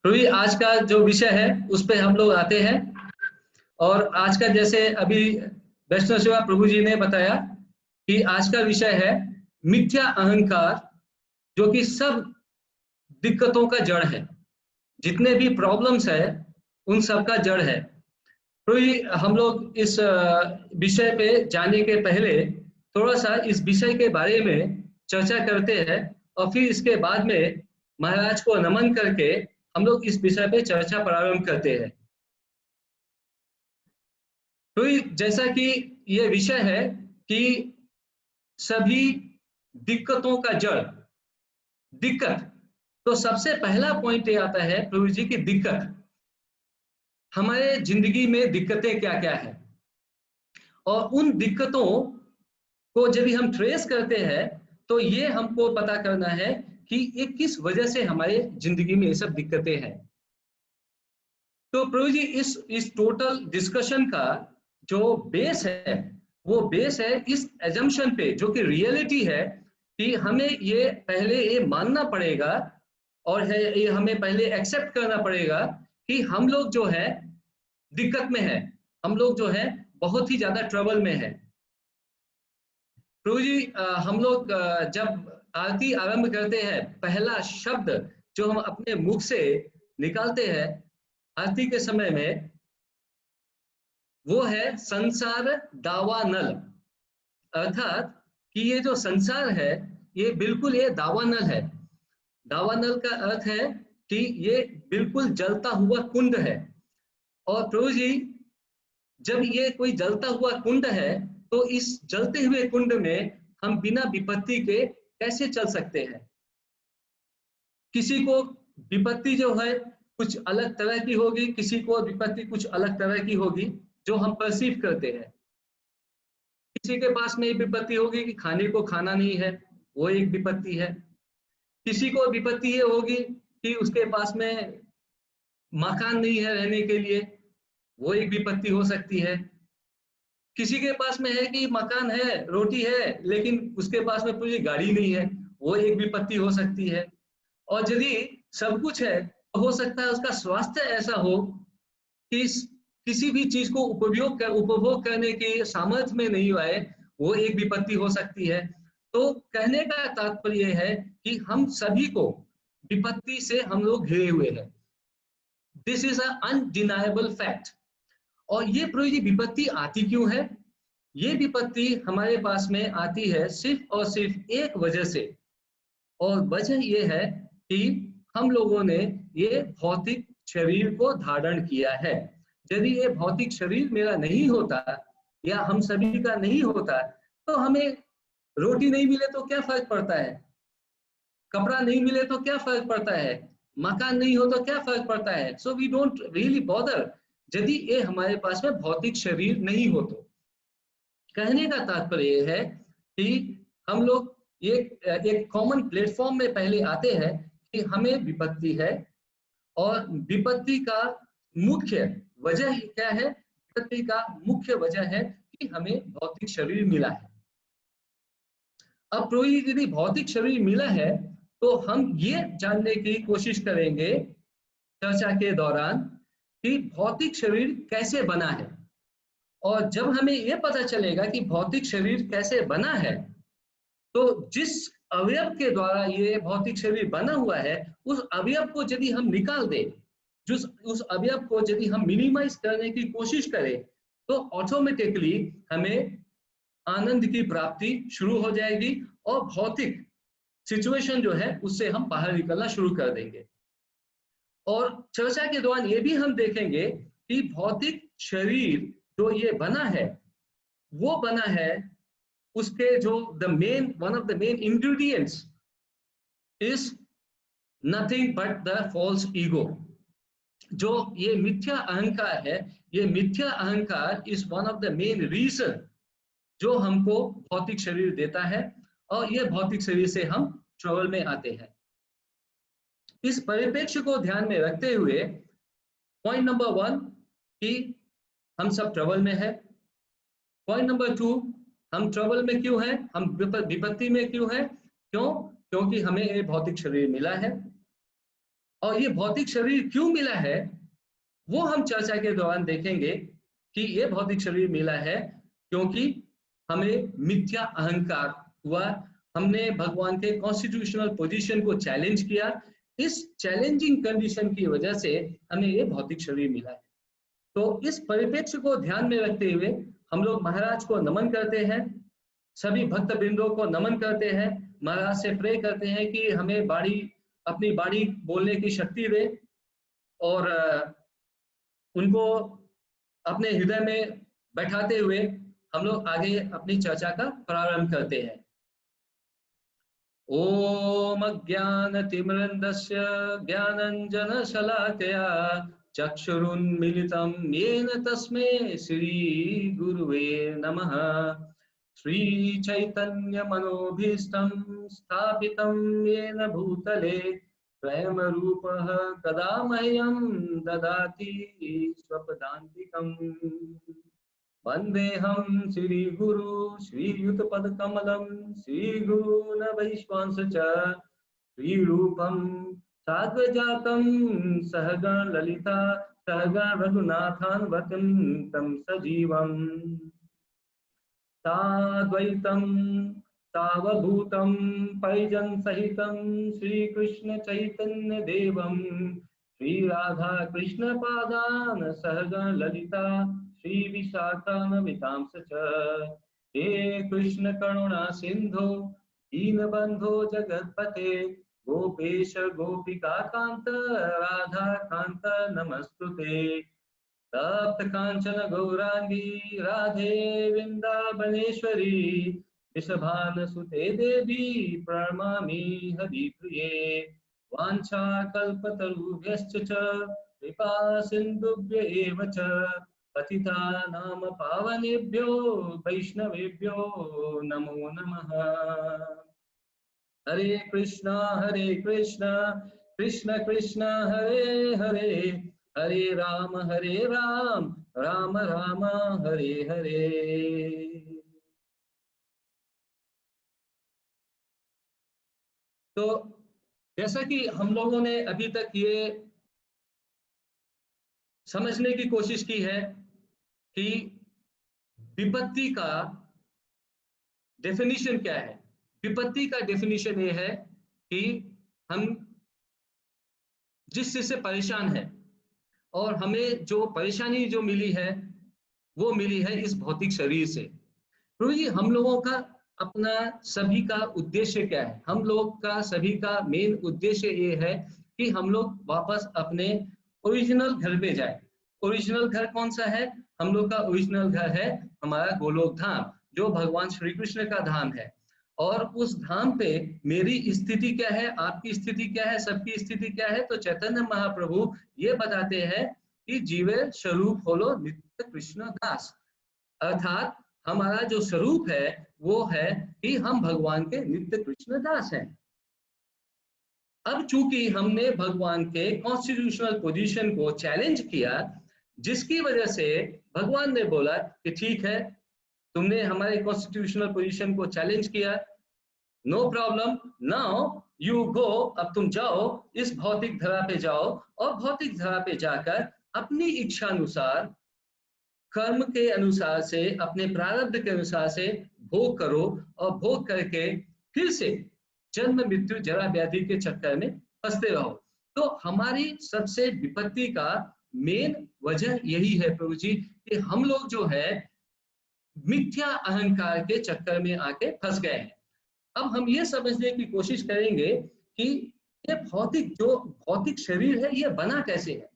तो ये आज का जो विषय है उस पे हम लोग आते हैं। और आज का जैसे अभी वैष्णव सेवा प्रभु जी ने बताया कि आज का विषय है मिथ्या अहंकार, जो कि सब दिक्कतों का जड़ है। जितने भी प्रॉब्लम्स है उन सब का जड़ है। तो ये हम लोग इस विषय पे जाने के पहले थोड़ा सा इस विषय के बारे में चर्चा करते हैं, और फिर इसके बाद में महाराज को नमन करके हम लोग इस विषय पे चर्चा प्रारंभ करते हैं। तो जैसा कि ये विषय है कि सभी दिक्कतों का जड़ दिक्कत, तो सबसे पहला पॉइंट ये आता है प्रभु जी की दिक्कत। हमारे जिंदगी में दिक्कतें क्या क्या है, और उन दिक्कतों को जब भी हम ट्रेस करते हैं तो ये हमको पता करना है कि ये किस वजह से हमारे जिंदगी में ये सब दिक्कतें हैं। तो प्रभु जी इस टोटल डिस्कशन का जो बेस है वो बेस है इस एजम्पशन पे, जो कि रियलिटी है, कि हमें ये पहले ये मानना पड़ेगा और है ये हमें पहले एक्सेप्ट करना पड़ेगा कि हम लोग जो है दिक्कत में है, हम लोग जो है बहुत ही ज्यादा ट्रबल में है। प्रभु जी हम लोग जब आरती आरंभ करते हैं, पहला शब्द जो हम अपने मुख से निकालते हैं आरती के समय में, वो है संसार दावानल। अर्थात कि ये जो संसार है ये बिल्कुल ये दावानल है। दावानल का अर्थ है कि ये बिल्कुल जलता हुआ कुंड है। और प्रभु जी जब ये कोई जलता हुआ कुंड है तो इस जलते हुए कुंड में हम बिना विपत्ति के कैसे चल सकते हैं। किसी को विपत्ति जो है कुछ अलग तरह की होगी, किसी को विपत्ति कुछ अलग तरह की होगी जो हम परसीव करते हैं। किसी के पास में एक विपत्ति होगी कि खाने को खाना नहीं है, वो एक विपत्ति है। किसी को विपत्ति ये होगी कि उसके पास में मकान नहीं है रहने के लिए, वो एक विपत्ति हो सकती है। किसी के पास में है कि मकान है, रोटी है, लेकिन उसके पास में पूरी गाड़ी नहीं है, वो एक विपत्ति हो सकती है। और यदि सब कुछ है तो हो सकता है उसका स्वास्थ्य ऐसा हो कि किसी भी चीज को उपभोग करने के सामर्थ्य में नहीं आए, वो एक विपत्ति हो सकती है। तो कहने का तात्पर्य है कि हम सभी को विपत्ति से हम लोग घिरे हुए हैं। This is undeniable fact. और ये पूरी विपत्ति आती क्यों है? ये विपत्ति हमारे पास में आती है सिर्फ और सिर्फ एक वजह से, और वजह ये है कि हम लोगों ने ये भौतिक शरीर को धारण किया है। यदि ये भौतिक शरीर मेरा नहीं होता या हम सभी का नहीं होता तो हमें रोटी नहीं मिले तो क्या फर्क पड़ता है, कपड़ा नहीं मिले तो क्या फर्क पड़ता है, मकान नहीं हो तो क्या फर्क पड़ता है। So we don't really bother यदि ये हमारे पास में भौतिक शरीर नहीं हो तो। कहने का तात्पर्य है कि हम लोग ये एक कॉमन प्लेटफॉर्म में पहले आते हैं कि हमें विपत्ति है, और विपत्ति का मुख्य वजह क्या है? विपत्ति का मुख्य वजह है कि हमें भौतिक शरीर मिला है। अब यदि भौतिक शरीर मिला है तो हम ये जानने की कोशिश करेंगे चर्चा के दौरान कि भौतिक शरीर कैसे बना है। और जब हमें ये पता चलेगा कि भौतिक शरीर कैसे बना है, तो जिस अवयव के द्वारा ये भौतिक शरीर बना हुआ है उस अवयव को यदि हम निकाल दें, जिस उस अवयव को यदि हम मिनिमाइज करने की कोशिश करें, तो ऑटोमेटिकली हमें आनंद की प्राप्ति शुरू हो जाएगी और भौतिक सिचुएशन जो है उससे हम बाहर निकलना शुरू कर देंगे। और चर्चा के दौरान ये भी हम देखेंगे कि भौतिक शरीर जो ये बना है वो बना है, उसके जो one of the main ingredients is nothing but the false ego. जो ये मिथ्या अहंकार है, ये मिथ्या अहंकार is one of the main reason जो हमको भौतिक शरीर देता है, और ये भौतिक शरीर से हम ट्रबल में आते हैं। इस परिप्रेक्ष्य को ध्यान में रखते हुए पॉइंट नंबर 1 कि हम सब ट्रबल में है। पॉइंट नंबर 2, हम ट्रबल में क्यों है, हम विपत्ति में क्यों है? क्योंकि हमें ये भौतिक शरीर मिला है। और ये भौतिक शरीर क्यों मिला है वो हम चर्चा के दौरान देखेंगे कि ये भौतिक शरीर मिला है क्योंकि हमें मिथ्या अहंकार हुआ, हमने भगवान के कॉन्स्टिट्यूशनल पोजीशन को चैलेंज किया, इस चैलेंजिंग कंडीशन की वजह से हमें ये भौतिक शरीर मिला है। तो इस परिप्रेक्ष्य को ध्यान में रखते हुए हम लोग महाराज को नमन करते हैं, सभी भक्त बिंदों को नमन करते हैं, महाराज से प्रे करते हैं कि हमें बाणी, अपनी बाणी बोलने की शक्ति दे, और उनको अपने हृदय में बैठाते हुए हम लोग आगे अपनी चर्चा का प्रारंभ करते हैं। ओम अज्ञानतिमिरन्धस्य ज्ञानाञ्जनशलाकया चक्षुरुन्मीलितं येन तस्मै श्रीगुरुवे नमः। श्रीचैतन्यमनोभीष्टं स्थापितं येन भूतले स्वयं रूपः कदा मह्यं ददाति स्वपदान्तिकम्। वन्देऽहं श्रीगुरु श्रीयुतपदकमलं श्रीगुरून् वैश्वांस च श्रीरूपं साग्रजातं सहगण ललिता सहगण रघुनाथान्वतं तं सजीवम् साद्वैतं सावभूतं परिजन सहितं श्रीकृष्ण चैतन्य देवं श्रीराधा कृष्ण पादान सहगण ललिता श्री विशाखान्वितांश च। हे कृष्ण करुणा सिंधो दीनबंधो जगत्पते गोपेश गोपिका कांत राधा कांत नमस्तुते। तप्त कांचन गौरांगी राधे वृंदावनेश्वरी वृषभानुसुते देवी प्रणमामि हरिप्रिये। वाञ्छाकल्पतरुभ्यश्च च कृपा सिन्धुभ्य एव च पतितानां पावनेभ्यो वैष्णवेभ्यो नमो नमः। हरे कृष्णा कृष्ण कृष्ण हरे हरे, हरे राम राम राम हरे हरे। तो जैसा कि हम लोगों ने अभी तक ये समझने की कोशिश की है कि विपत्ति का डेफिनेशन क्या है। विपत्ति का डेफिनेशन ये है कि हम जिस चीज से परेशान है और हमें जो परेशानी जो मिली है वो मिली है इस भौतिक शरीर से। तो ये हम लोगों का अपना सभी का उद्देश्य क्या है, हम लोग का सभी का मेन उद्देश्य ये है कि हम लोग वापस अपने ओरिजिनल घर पे जाए। ओरिजिनल घर कौन सा है, हम लोग का ओरिजिनल घर है हमारा गोलोक धाम, जो भगवान श्री कृष्ण का धाम है। और उस धाम पे मेरी स्थिति क्या है, आपकी स्थिति क्या है, सबकी स्थिति क्या है। तो चैतन्य महाप्रभु ये बताते हैं कि जीवे स्वरूप होलो नित्य कृष्ण दास, अर्थात हमारा जो स्वरूप है वो है कि हम भगवान के नित्य कृष्ण दास हैं। अब चूंकि हमने भगवान के कॉन्स्टिट्यूशनल पोजीशन को चैलेंज किया, जिसकी वजह से भगवान ने बोला कि ठीक है, तुमने हमारे कॉन्स्टिट्यूशनल पोजीशन को चैलेंज किया, no problem, now you go, अब तुम जाओ इस भौतिक धरा पे जाओ और भौतिक धरा पे जाकर अपनी इच्छा अनुसार, कर्म के अनुसार से, अपने प्रारब्ध के अनुसार से भोग करो, और भोग करके फिर से जन्म मृत्यु जरा व्याधि के चक्कर में फंसते रहो। तो हमारी सबसे विपत्ति का मेन वजह यही है प्रभु जी कि हम लोग जो है मिथ्या अहंकार के चक्कर में आके फंस गए हैं। अब हम ये समझने की कोशिश करेंगे कि ये भौतिक शरीर है ये बना कैसे है,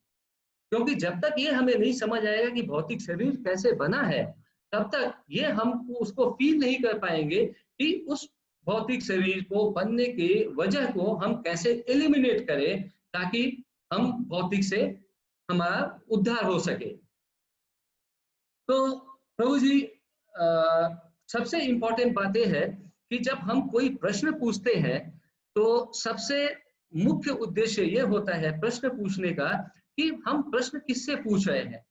क्योंकि जब तक ये हमें नहीं समझ आएगा कि भौतिक शरीर कैसे बना है, तब तक ये हम उसको फील नहीं कर पाएंगे कि उस भौतिक शरीर को बनने की वजह को हम कैसे एलिमिनेट करें ताकि हम भौतिक से हमारा उद्धार हो सके। तो प्रभु जी सबसे इंपॉर्टेंट बात यह है कि जब हम कोई प्रश्न पूछते हैं तो सबसे मुख्य उद्देश्य यह होता है प्रश्न पूछने का कि हम प्रश्न किससे पूछ रहे हैं।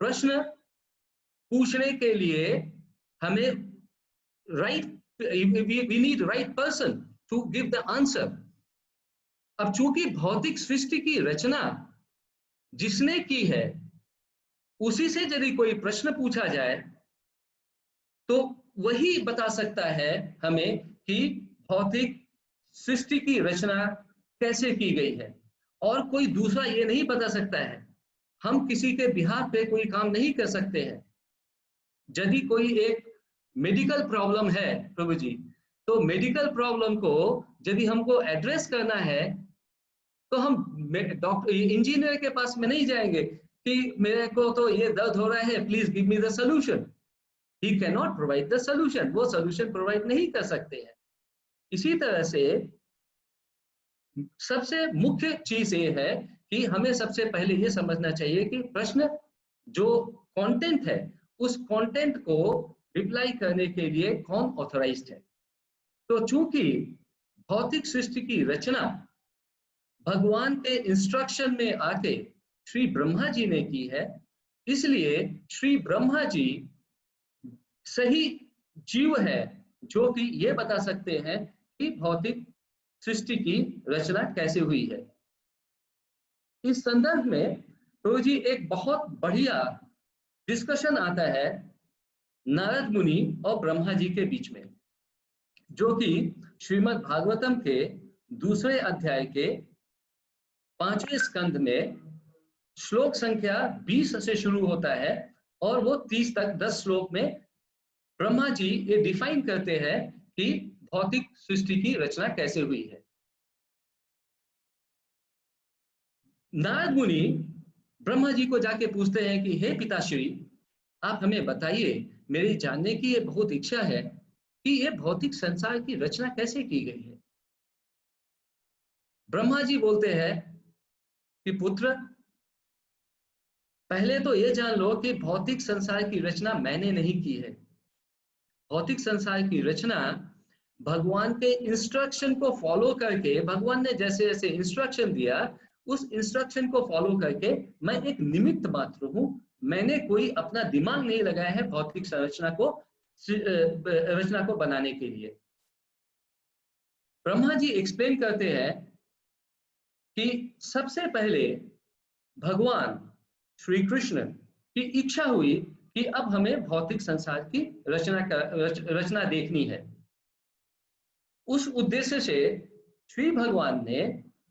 प्रश्न पूछने के लिए हमें we need right person to give the answer. अब चूंकि भौतिक सृष्टि की रचना जिसने की है उसी से यदि कोई प्रश्न पूछा जाए तो वही बता सकता है हमें कि भौतिक सृष्टि की रचना कैसे की गई है, और कोई दूसरा ये नहीं बता सकता है। हम किसी के बिहाफ पे कोई काम नहीं कर सकते हैं। यदि कोई एक मेडिकल प्रॉब्लम है प्रभु जी, तो मेडिकल प्रॉब्लम को यदि हमको एड्रेस करना है तो हम डॉक्टर इंजीनियर के पास में नहीं जाएंगे कि मेरे को तो ये दर्द हो रहा है, please give me the solution. He can not provide the solution, वो सोल्यूशन प्रोवाइड नहीं कर सकते हैं। इसी तरह से सबसे मुख्य चीज ये है कि हमें सबसे पहले ये समझना चाहिए कि प्रश्न जो कंटेंट है उस कंटेंट को रिप्लाई करने के लिए कौन ऑथराइज्ड है। तो चूंकि भौतिक सृष्टि की रचना भगवान के इंस्ट्रक्शन में आके श्री ब्रह्मा जी ने की है, इसलिए श्री ब्रह्मा जी सही जीव है जो कि ये बता सकते हैं कि भौतिक सृष्टि की रचना कैसे हुई है। इस संदर्भ में प्रभु जी एक बहुत बढ़िया डिस्कशन आता है नारद मुनि और ब्रह्मा जी के बीच में, जो कि श्रीमद् भागवतम के दूसरे अध्याय के 5वें स्कंद में श्लोक संख्या 20 से शुरू होता है और वो 30 तक 10 श्लोक में ब्रह्मा जी ये डिफाइन करते हैं कि भौतिक सृष्टि की रचना कैसे हुई है। नारद मुनि ब्रह्मा जी को जाके पूछते हैं कि हे पिताश्री, आप हमें बताइए, मेरी जानने की ये बहुत इच्छा है कि ये भौतिक संसार की रचना कैसे की गई है। ब्रह्मा जी बोलते हैं कि पुत्र, पहले तो ये जान लो कि भौतिक संसार की रचना मैंने नहीं की है। भौतिक संसार की रचना भगवान के इंस्ट्रक्शन को फॉलो करके, भगवान ने जैसे जैसे इंस्ट्रक्शन दिया उस इंस्ट्रक्शन को फॉलो करके मैं एक निमित्त मात्र हूं। मैंने कोई अपना दिमाग नहीं लगाया है भौतिक संरचना को बनाने के लिए। ब्रह्मा जी एक्सप्लेन करते हैं कि सबसे पहले भगवान श्री कृष्ण की इच्छा हुई कि अब हमें भौतिक संसार की रचना देखनी है। उस उद्देश्य से श्री भगवान ने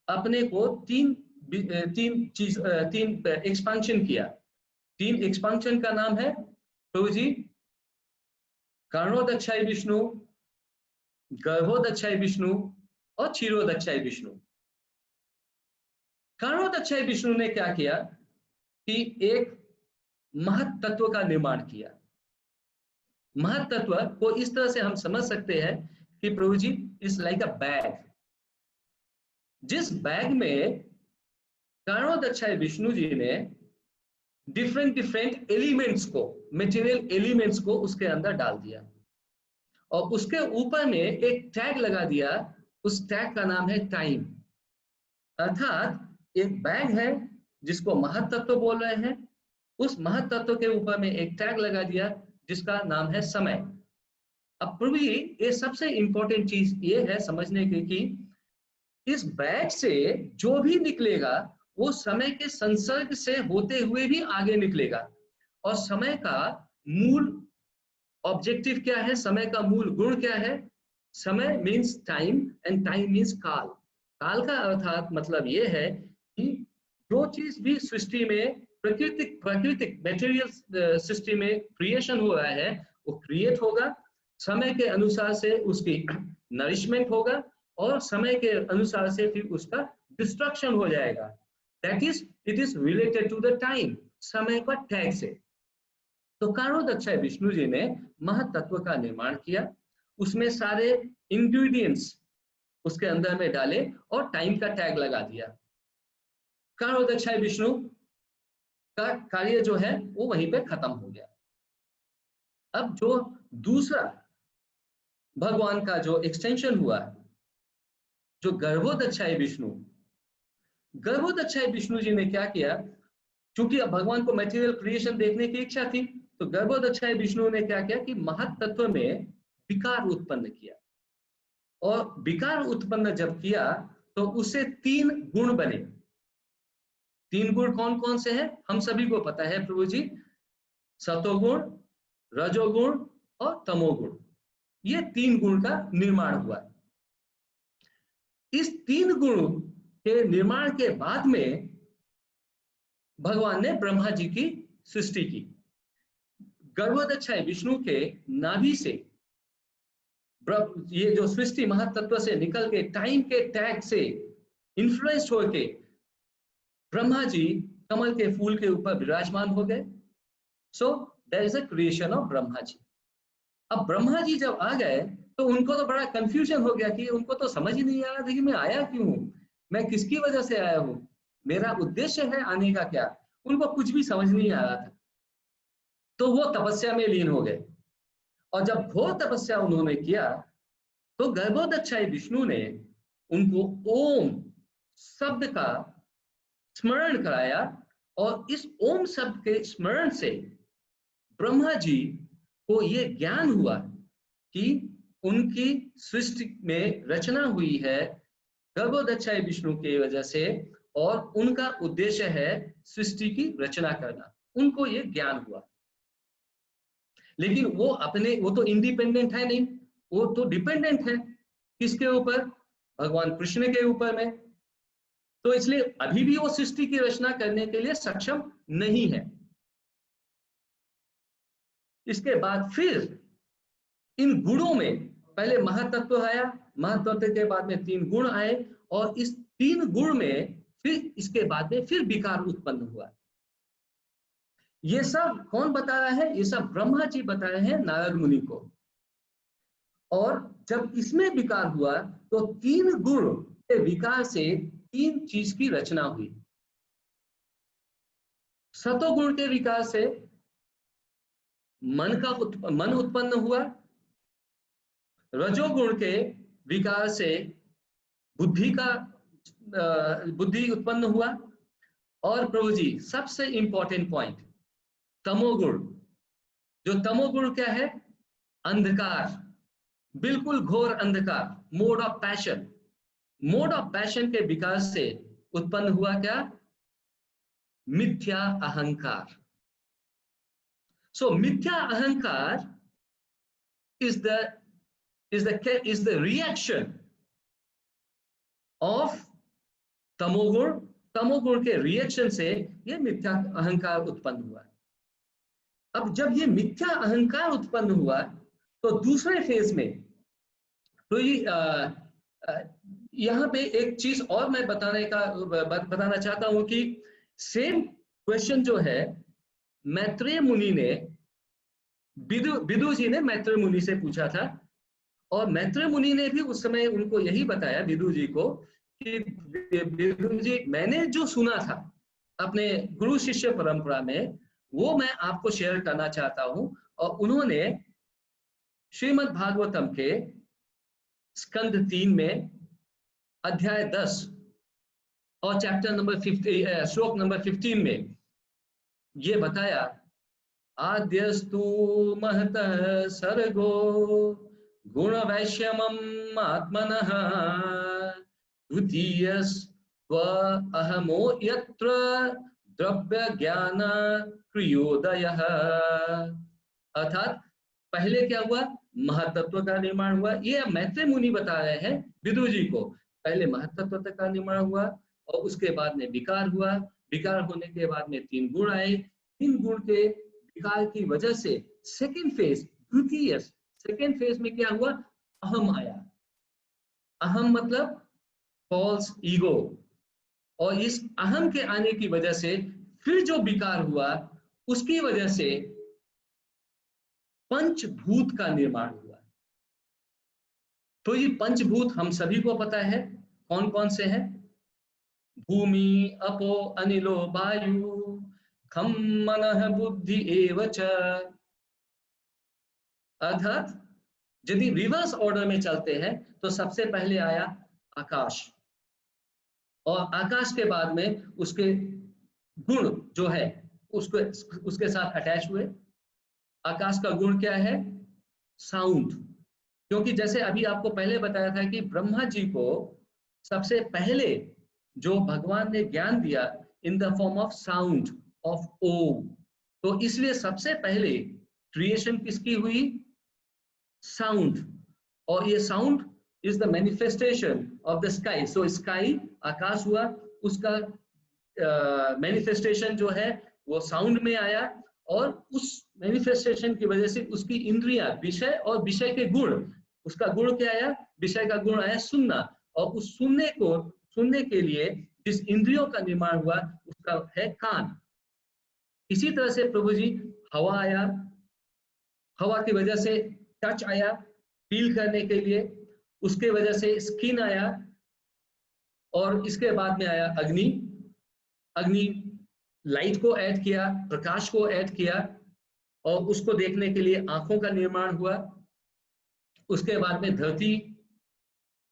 अपने को तीन एक्सपेंशन किया। 3 एक्सपेंशन का नाम है प्रभु जी, कर्णोदक्षाय विष्णु, गर्भोदक्षाय विष्णु और क्षीरोदक्षाय विष्णु। कर्णोदक्षाय विष्णु ने क्या किया कि एक महत तत्व का निर्माण किया। महत तत्व को इस तरह से हम समझ सकते हैं कि प्रभु जी इज लाइक अ बैग, जिस बैग में कर्णोदक्षाय विष्णु जी ने डिफरेंट एलिमेंट्स को, मटेरियल एलिमेंट्स को उसके अंदर डाल दिया और उसके ऊपर में एक टैग लगा दिया। उस टैग का नाम है टाइम। अर्थात एक बैग है जिसको महत तत्व बोल रहे हैं, उस महत तत्व के ऊपर में एक टैग लगा दिया जिसका नाम है समय। अब प्रभु ये सबसे इंपॉर्टेंट चीज ये है समझने की कि इस बैग से जो भी निकलेगा वो समय के संसर्ग से होते हुए भी आगे निकलेगा। और समय का मूल ऑब्जेक्टिव क्या है, समय का मूल गुण क्या है? समय means time and time means काल। काल का अर्थात मतलब ये है कि जो चीज भी सृष्टि में प्राकृतिक मटेरियल सृष्टि में क्रिएशन हो रहा है वो क्रिएट होगा, समय के अनुसार से उसकी नरिशमेंट होगा और समय के अनुसार से फिर उसका डिस्ट्रक्शन हो जाएगा। That is it is related to the time, समय का टैग से। तो कर्णोदक्षाय विष्णु जी ने महत तत्व का निर्माण किया, उसमें सारे इंग्रेडिएंट्स उसके अंदर में डाले और टाइम का टैग लगा दिया। कर्णोदक्षाय विष्णु का कार्य जो है वो वहीं पे खत्म हो गया। अब जो दूसरा भगवान का जो एक्सटेंशन हुआ, जो गर्भोदक्षाय विष्णु, गर्भोदक्षाय विष्णु जी ने क्या किया, क्योंकि अब भगवान को मटेरियल क्रिएशन देखने की इच्छा थी, तो गर्भोदक्षाय विष्णु ने क्या किया कि महत तत्व में विकार उत्पन्न किया। और विकार उत्पन्न जब किया तो उससे 3 गुण बने। 3 गुण कौन कौन से हैं हम सभी को पता है प्रभु जी, सतोगुण, रजोगुण और तमोगुण। ये 3 गुण का निर्माण हुआ। इस 3 गुण के निर्माण के बाद में भगवान ने ब्रह्मा जी की सृष्टि की। गर्भोदक्षाय विष्णु के नाभि से ये जो सृष्टि महातत्व से निकल के टाइम के टैग से इन्फ्लुएंस होके ब्रह्मा जी कमल के फूल के ऊपर विराजमान हो गए। So there is a creation of Brahma ji. अब ब्रह्मा जी जब आ गए तो उनको तो बड़ा कंफ्यूजन हो गया कि उनको तो समझ ही नहीं आ रहा था कि मैं आया क्यों हूं, मैं किसकी वजह से आया हूं, मेरा उद्देश्य है आने का क्या, उनको कुछ भी समझ नहीं आ रहा था। तो वो तपस्या में लीन हो गए और जब घोर तपस्या उन्होंने किया तो गर्भोदक्षाय विष्णु ने उनको ओम शब्द का स्मरण कराया और इस ओम शब्द के स्मरण से ब्रह्मा जी को ये ज्ञान हुआ कि उनकी सृष्टि में रचना हुई है गर्भोदक्षाय विष्णु की वजह से और उनका उद्देश्य है सृष्टि की रचना करना। उनको ये ज्ञान हुआ, लेकिन वो तो इंडिपेंडेंट है नहीं, वो तो डिपेंडेंट है किसके ऊपर, भगवान कृष्ण के ऊपर में। तो इसलिए अभी भी वो सृष्टि की रचना करने के लिए सक्षम नहीं है। इसके बाद फिर इन गुणों में पहले महातत्व आया, महातत्व के बाद में 3 गुण आए और इस 3 गुण में फिर इसके बाद में फिर विकार उत्पन्न हुआ। ये सब कौन बता रहा है, ये सब ब्रह्मा जी बता रहे हैं नारद मुनि को। और जब इसमें विकार हुआ तो 3 गुण के विकार से 3 चीज की रचना हुई। सतोगुण के विकार से मन उत्पन्न हुआ, रजोगुण के विकार से बुद्धि उत्पन्न हुआ और प्रभु जी सबसे इंपॉर्टेंट पॉइंट तमोगुण। जो तमोगुण क्या है, अंधकार, बिल्कुल घोर अंधकार, mode of passion. Mode of passion के विकार से उत्पन्न हुआ क्या, मिथ्या अहंकार। सो मिथ्या अहंकार is the reaction of तमोगुण। तमोगुण के रिएक्शन से ये मिथ्या अहंकार उत्पन्न हुआ। अब जब ये मिथ्या अहंकार उत्पन्न हुआ तो दूसरे फेज में तो यहाँ पे एक चीज और मैं बताना चाहता हूं कि सेम क्वेश्चन जो है मैत्रेय मुनि ने विदु जी ने मैत्रेय मुनि से पूछा था और मैत्रेय मुनि ने भी उस समय उनको यही बताया विदु जी को कि विदु जी मैंने जो सुना था अपने गुरु शिष्य परंपरा में वो मैं आपको शेयर करना चाहता हूं। और उन्होंने श्रीमद् भागवतम के स्कंद 3 में अध्याय 10 और चैप्टर नंबर 50 श्लोक नंबर 15 में ये बताया, आद्यस्तु महतः सर्गो गुण वैश्यमम् आत्मनः द्वितीयस्त्व अहमो यत्र द्रव्य ज्ञान क्रियोदयः। अर्थात पहले क्या हुआ, महातत्व का निर्माण हुआ। ये मैत्रेय मुनि बता रहे हैं विदु जी को, पहले महातत्व का निर्माण हुआ और उसके बाद में विकार हुआ। विकार होने के बाद में 3 गुण आए। 3 गुण के विकार की वजह से सेकेंड फेज, द्वितीय सेकेंड फेज में क्या हुआ, अहम आया। अहम मतलब फॉल्स ईगो। और इस अहम के आने की वजह से फिर जो विकार हुआ उसकी वजह से पंचभूत का निर्माण हुआ। तो ये पंचभूत हम सभी को पता है कौन कौन से हैं, भूमि अपो अनिलो वायु खम मनः बुद्धि एव च। अर्थात यदि रिवर्स ऑर्डर में चलते हैं तो सबसे पहले आया आकाश और आकाश के बाद में उसके गुण जो है उसके साथ अटैच हुए। आकाश का गुण क्या है, साउंड। क्योंकि जैसे अभी आपको पहले बताया था कि ब्रह्मा जी को सबसे पहले जो भगवान ने ज्ञान दिया in the form of sound of Om. तो इसलिए सबसे पहले क्रिएशन किसकी हुई? साउंड। और ये sound is the manifestation of the sky. So sky आकाश हुआ, उसका मैनिफेस्टेशन जो है वो साउंड में आया, और उस मैनिफेस्टेशन की वजह से उसकी इंद्रियां, विषय और विषय के गुण, उसका गुण क्या आया? विषय का गुण आया सुनना, और उस सुनने के लिए जिस इंद्रियों का निर्माण हुआ उसका है कान। इसी तरह से प्रभु जी हवा आया, हवा की वजह से टच आया फील करने के लिए, उसके वजह से स्किन आया, और इसके बाद में आया अग्नि। अग्नि लाइट को ऐड किया, प्रकाश को ऐड किया, और उसको देखने के लिए आंखों का निर्माण हुआ। उसके बाद में धरती,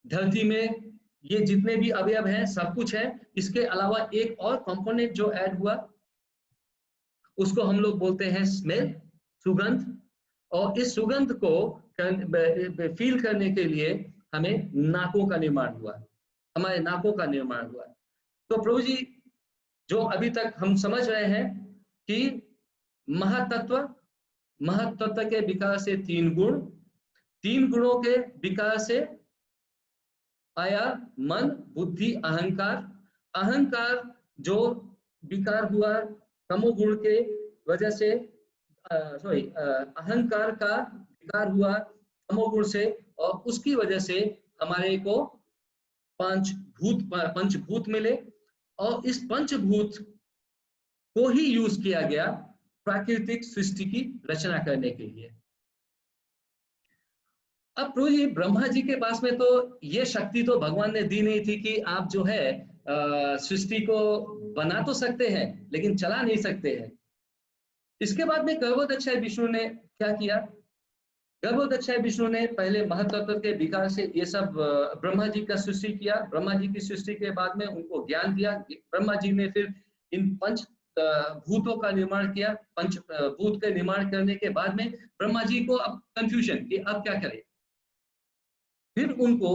धरती में ये जितने भी अवयव हैं सब कुछ है। इसके अलावा एक और कंपोनेंट जो ऐड हुआ उसको हम लोग बोलते हैं स्मेल, सुगंध। और इस सुगंध को फील करने के लिए हमें नाकों का निर्माण हुआ, हमारे नाकों का निर्माण हुआ। तो प्रभु जी जो अभी तक हम समझ रहे हैं कि महातत्व, महत्त्व के विकास से तीन गुण, तीन गुणों के विकास से आया मन, बुद्धि, अहंकार। अहंकार जो विकार हुआ तमोगुण के वजह से, अहंकार का विकार हुआ तमोगुण से, और उसकी वजह से हमारे को पंचभूत मिले, और इस पंचभूत को ही यूज किया गया प्राकृतिक सृष्टि की रचना करने के लिए। अब प्रभु जी ब्रह्मा जी के पास में तो ये शक्ति तो भगवान ने दी नहीं थी कि आप जो है सृष्टि को बना तो सकते हैं लेकिन चला नहीं सकते हैं। इसके बाद में गर्भोदक्षाय विष्णु ने क्या किया? गर्भोदक्षाय विष्णु ने पहले महत्त्व के विकार से ये सब ब्रह्मा जी का सृष्टि किया। ब्रह्मा जी की सृष्टि के बाद में उनको ज्ञान दिया। ब्रह्मा जी ने फिर इन पंच भूतों का निर्माण किया। पंच भूत का निर्माण करने के बाद में ब्रह्मा जी को अब कंफ्यूजन कि अब क्या करें। फिर उनको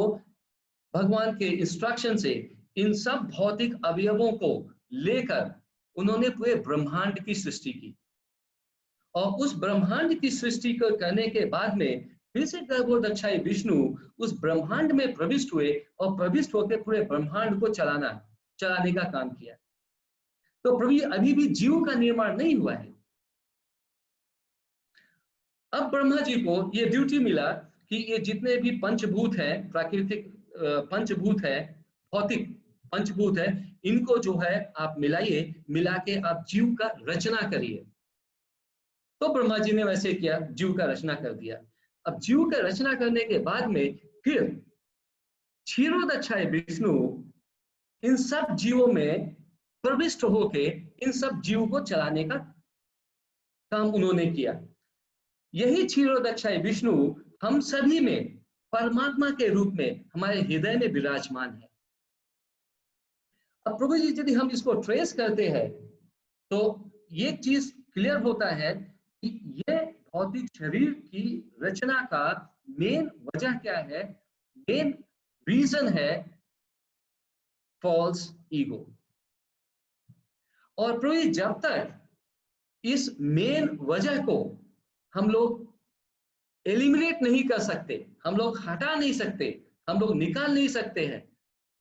भगवान के इंस्ट्रक्शन से इन सब भौतिक अवयवों को लेकर उन्होंने पूरे ब्रह्मांड की सृष्टि की, और उस ब्रह्मांड की सृष्टि को करने के बाद में फिर से गर्भोदक्षाय विष्णु उस ब्रह्मांड में प्रविष्ट हुए, और प्रविष्ट होकर पूरे ब्रह्मांड को चलाने का काम किया। तो प्रभु अभी भी जीव का निर्माण नहीं हुआ है। अब ब्रह्मा जी को ये ड्यूटी मिला कि ये जितने भी पंचभूत है, प्राकृतिक पंचभूत है, भौतिक पंचभूत है, इनको जो है आप मिला के आप जीव का रचना करिए। तो ब्रह्मा जी ने वैसे किया, जीव का रचना कर दिया। अब जीव का रचना करने के बाद में फिर क्षीरोदक्षाय विष्णु इन सब जीवों में प्रविष्ट होके इन सब जीव को चलाने का काम उन्होंने किया। यही क्षीरोदक्षाय विष्णु हम सभी में परमात्मा के रूप में हमारे हृदय में विराजमान है। अब प्रभु जी यदि हम इसको ट्रेस करते हैं तो ये चीज क्लियर होता है कि ये भौतिक शरीर की रचना का मेन वजह क्या है? मेन रीजन है फॉल्स ईगो। और प्रभु जब तक इस मेन वजह को हम लोग एलिमिनेट नहीं कर सकते, हम लोग हटा नहीं सकते, हम लोग निकाल नहीं सकते हैं,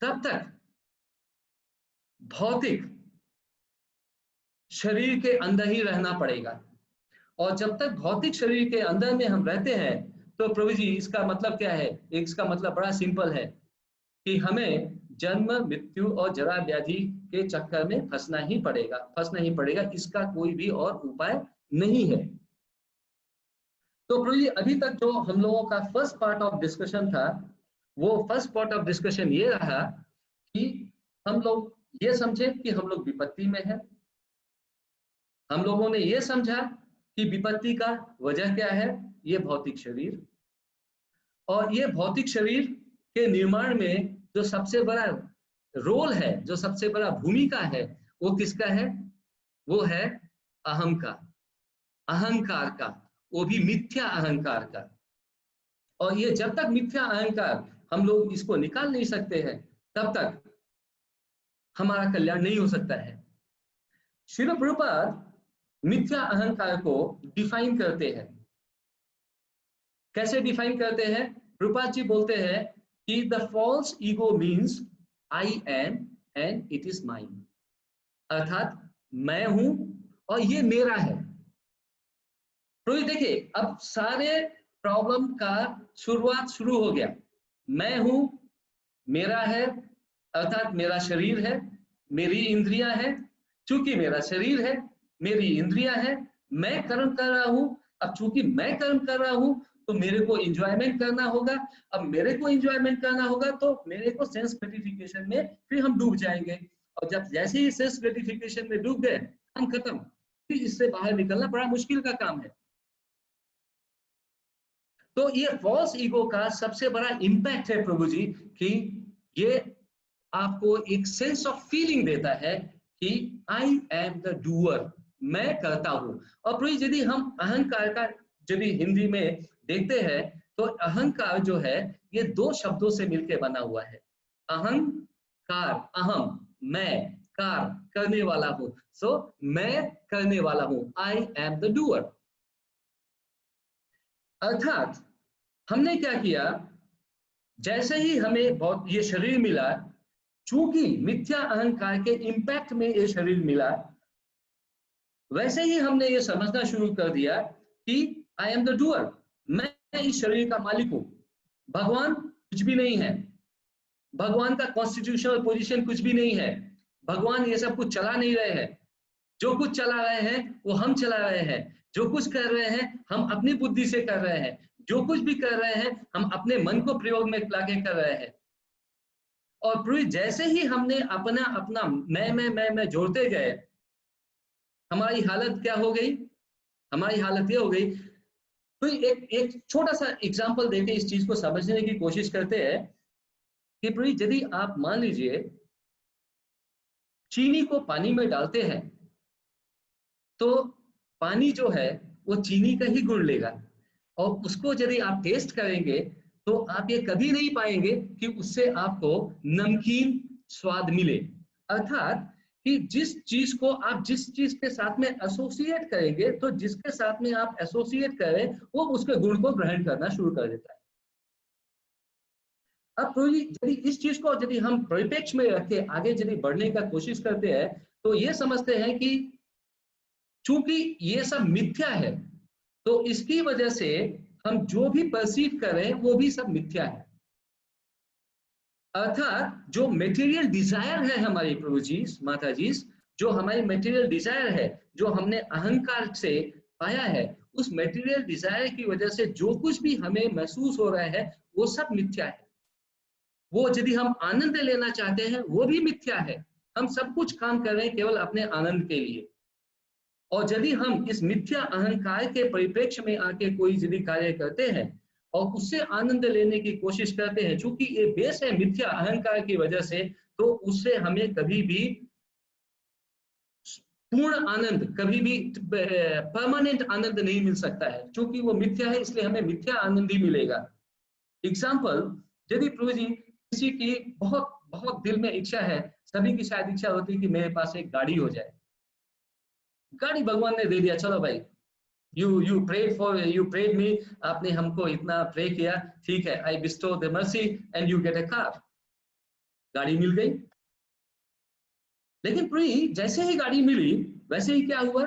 तब तक भौतिक शरीर के अंदर ही रहना पड़ेगा। और जब तक भौतिक शरीर के अंदर में हम रहते हैं तो प्रभु जी इसका मतलब क्या है? इसका मतलब बड़ा सिंपल है कि हमें जन्म, मृत्यु और जरा व्याधि के चक्कर में फंसना ही पड़ेगा। इसका कोई भी और उपाय नहीं है। तो प्रभु जी अभी तक जो हम लोगों का फर्स्ट पार्ट ऑफ डिस्कशन था, वो फर्स्ट पार्ट ऑफ डिस्कशन ये रहा कि हम लोग ये समझे कि हम लोग विपत्ति में है। हम लोगों ने ये समझा कि विपत्ति का वजह क्या है? ये भौतिक शरीर। और ये भौतिक शरीर के निर्माण में जो सबसे बड़ा रोल है, जो सबसे बड़ा भूमिका है, वो किसका है? वो है अहम का, अहंकार का, वो भी मिथ्या अहंकार का। और ये जब तक मिथ्या अहंकार हम लोग इसको निकाल नहीं सकते हैं, तब तक हमारा कल्याण नहीं हो सकता है। श्रील प्रभुपाद मिथ्या अहंकार को डिफाइन करते हैं। कैसे डिफाइन करते हैं? प्रभुपाद जी बोलते हैं कि the false ego means I am and it is mine, अर्थात मैं हूं और ये मेरा है। तो देखिए, अब सारे प्रॉब्लम का शुरुआत शुरू हो गया। मैं हूं, मेरा है, अर्थात मेरा शरीर है, मेरी इंद्रियां हैं। चूंकि मेरा शरीर है, मेरी इंद्रियां हैं, मैं कर्म कर रहा हूं। अब चूंकि मैं कर्म कर रहा हूं तो मेरे को एंजॉयमेंट करना होगा। अब मेरे को एंजॉयमेंट करना होगा तो मेरे को सेंस ग्रेटिफिकेशन में फिर हम डूब जाएंगे। और जब जैसे ही सेंस ग्रेटिफिकेशन में डूब गए, हम खत्म। फिर इससे बाहर निकलना बड़ा मुश्किल का काम है। तो ये फॉल्स ईगो का सबसे बड़ा इंपैक्ट है प्रभु जी, कि ये आपको एक सेंस ऑफ फीलिंग देता है कि आई एम द डूअर, मैं करता हूं। और प्रभु यदि हम अहंकार का यदि हिंदी में देखते हैं तो अहंकार जो है ये दो शब्दों से मिलकर बना हुआ है। अहंकार, अहम, मैं, कार, करने वाला हूं। सो मैं करने वाला हूं, आई एम द डूअर। अर्थात हमने क्या किया, जैसे ही हमें बहुत ये शरीर मिला, चूंकि मिथ्या अहंकार के इंपैक्ट में ये शरीर मिला, वैसे ही हमने ये समझना शुरू कर दिया कि आई एम द डूअर, मैं इस शरीर का मालिक हूं। भगवान कुछ भी नहीं है, भगवान का कॉन्स्टिट्यूशनल पोजीशन कुछ भी नहीं है, भगवान ये सब कुछ चला नहीं रहे हैं। जो कुछ चला रहे हैं वो हम चला रहे हैं। जो कुछ कर रहे हैं हम अपनी बुद्धि से कर रहे हैं। जो कुछ भी कर रहे हैं हम अपने मन को प्रयोग में लाके कर रहे हैं। और फिर जैसे ही हमने अपना अपना मैं जोड़ते गए, हमारी हालत क्या हो गई? हमारी हालत ये हो गई। तो एक छोटा सा एग्जांपल देके इस चीज को समझने की कोशिश करते हैं कि यदि आप मान लीजिए चीनी को पानी में डालते हैं तो पानी जो है वो चीनी का ही गुण लेगा, और उसको यदि आप टेस्ट करेंगे तो आप ये कभी नहीं पाएंगे कि उससे आपको नमकीन स्वाद मिले। अर्थात कि जिस चीज को आप जिस चीज के साथ में एसोसिएट करेंगे, तो जिसके साथ में आप एसोसिएट करें वो उसके गुण को ग्रहण करना शुरू कर देता है। अब यदि इस चीज को यदि हम परिप्रेक्ष्य में रख के आगे यदि बढ़ने का कोशिश करते हैं तो ये समझते हैं कि चूंकि ये सब मिथ्या है, तो इसकी वजह से हम जो भी परसीव कर रहे हैं वो भी सब मिथ्या है। अर्थात जो मेटीरियल डिजायर है हमारी प्रभु जी, माता जी, जो हमारी मेटीरियल डिजायर है, जो हमने अहंकार से पाया है, उस मेटीरियल डिजायर की वजह से जो कुछ भी हमें महसूस हो रहा है वो सब मिथ्या है। वो यदि हम आनंद लेना चाहते हैं वो भी मिथ्या है। हम सब कुछ काम कर रहे हैं केवल अपने आनंद के लिए। और यदि हम इस मिथ्या अहंकार के परिप्रेक्ष्य में आके कोई यदि कार्य करते हैं और उससे आनंद लेने की कोशिश करते हैं, चूंकि ये बेस है मिथ्या अहंकार की वजह से, तो उससे हमें कभी भी पूर्ण आनंद, कभी भी परमानेंट आनंद नहीं मिल सकता है। चूंकि वो मिथ्या है इसलिए हमें मिथ्या आनंद ही मिलेगा। एग्जाम्पल, यदि प्रभु जी किसी की बहुत बहुत दिल में इच्छा है, सभी की शायद इच्छा होती है कि मेरे पास एक गाड़ी हो जाए। गाड़ी भगवान ने दे दिया, चलो भाई, यू प्रेड मी, आपने हमको इतना प्रे किया, ठीक है, I bestow the mercy and you get a car. गाड़ी मिल गई। लेकिन प्री जैसे ही गाड़ी मिली वैसे ही क्या हुआ,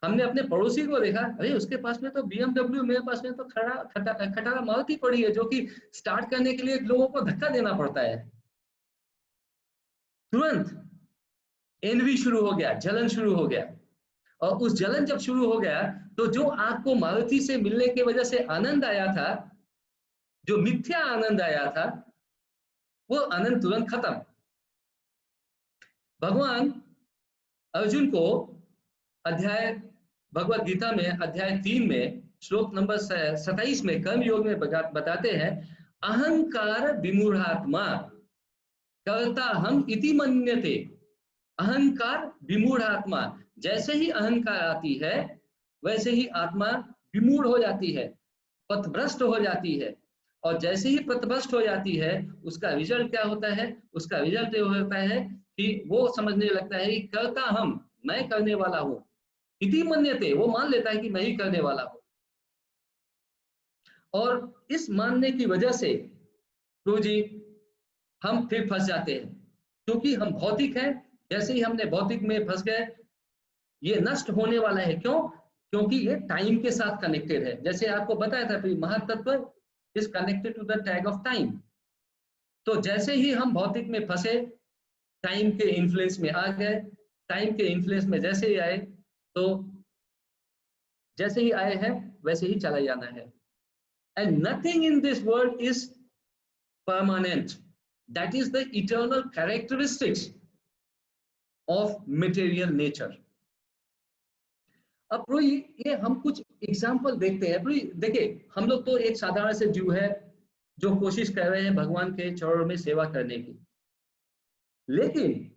हमने अपने पड़ोसी को देखा, अरे उसके पास में तो BMW, मेरे पास में तो खटारा मारुति पड़ी है, जो कि स्टार्ट करने के लिए लोगों को धक्का देना पड़ता है। तुरंत एनवी शुरू हो गया, जलन शुरू हो गया। और उस जलन जब शुरू हो गया तो जो आपको मारुति से मिलने की वजह से आनंद आया था, जो मिथ्या आनंद आया था, वो आनंद तुरंत खत्म। भगवान अर्जुन को अध्याय भगवत गीता में अध्याय 3 में श्लोक नंबर 27 में कर्म योग में बताते हैं, अहंकार विमूढ़ात्मा कर्ता हम इति मन्यते। अहंकार विमूढ़ात्मा, जैसे ही अहंकार आती है वैसे ही आत्मा विमूढ़ हो जाती है, पथभ्रष्ट हो जाती है। और जैसे ही पथभ्रष्ट हो जाती है, उसका रिजल्ट क्या होता है? उसका रिजल्ट ये होता है कि वो समझने लगता है कि कर्ता हम, मैं करने वाला हूँ। इति मन्यते, वो मान लेता है कि मैं ही करने वाला हूँ। और इस मानने की वजह से प्रभु जी हम फिर फंस जाते हैं, क्योंकि हम भौतिक हैं। जैसे ही हमने भौतिक में फंस गए, ये नष्ट होने वाला है। क्यों? क्योंकि ये टाइम के साथ कनेक्टेड है। जैसे आपको बताया था, mahatattva is connected to the tag of time. तो जैसे ही हम भौतिक में फंसे, टाइम के इन्फ्लुएंस में आ गए, टाइम के इन्फ्लुएंस में जैसे ही आए, तो जैसे ही आए हैं वैसे ही चला जाना है। And nothing in this world is permanent, that is the eternal characteristics of material nature. अब प्रो ये हम कुछ एग्जाम्पल देखते हैं। प्रो देखिए, हम लोग तो एक साधारण से जीव है जो कोशिश कर रहे हैं भगवान के चरणों में सेवा करने की, लेकिन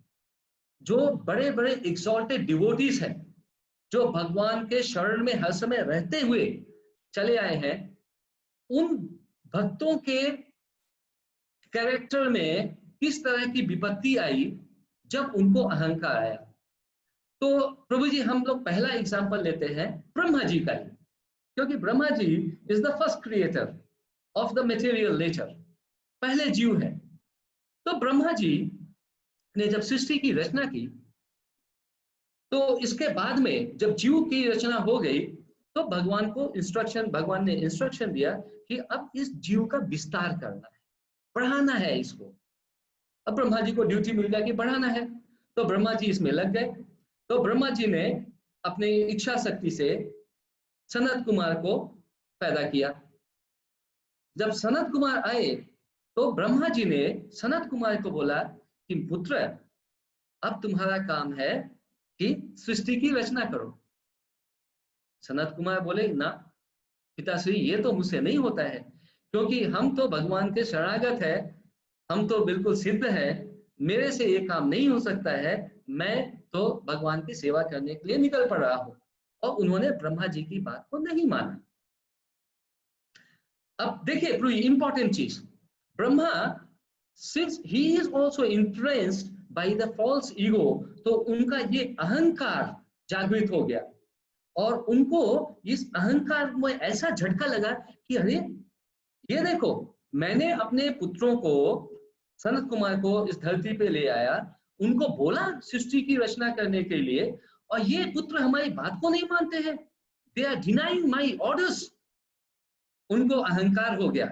जो बड़े बड़े एक्सॉल्टेड डिवोटीज हैं, जो भगवान के शरण में हर समय रहते हुए चले आए हैं, उन भक्तों के कैरेक्टर में किस तरह की विपत्ति आई जब उनको अहंकार आया। तो प्रभु जी हम लोग पहला एग्जाम्पल लेते हैं ब्रह्मा जी का ही, क्योंकि Brahma ji is the first creator of the material nature, पहले जीव है। तो ब्रह्मा जी ने जब सृष्टि की रचना की, तो इसके बाद में जब जीव की रचना हो गई, तो भगवान ने इंस्ट्रक्शन दिया कि अब इस जीव का विस्तार करना है, बढ़ाना है इसको। अब ब्रह्मा जी को ड्यूटी मिल गया कि बढ़ाना है, तो ब्रह्मा जी इसमें लग गए। तो ब्रह्मा जी ने अपनी इच्छा शक्ति से सनत कुमार को पैदा किया। जब सनत कुमार आए, तो ब्रह्मा जी ने सनत कुमार को बोला कि पुत्र, अब तुम्हारा काम है कि सृष्टि की रचना करो। सनत कुमार बोले, ना पिताश्री, ये तो मुझसे नहीं होता है, क्योंकि हम तो भगवान के शरणागत है, हम तो बिल्कुल सिद्ध है, मेरे से ये काम नहीं हो सकता है, मैं तो भगवान की सेवा करने के लिए निकल पड़ रहा हूं। और उन्होंने ब्रह्मा जी की बात को नहीं माना। अब देखिए इंपॉर्टेंट चीज, Brahma since he is also influenced by the false ego, तो उनका ये अहंकार जागृत हो गया, और उनको इस अहंकार में ऐसा झटका लगा कि अरे ये देखो, मैंने अपने पुत्रों को, सनत कुमार को इस धरती पे ले आया, उनको बोला सृष्टि की रचना करने के लिए, और ये पुत्र हमारी बात को नहीं मानते हैं, they are denying my orders. उनको अहंकार हो गया,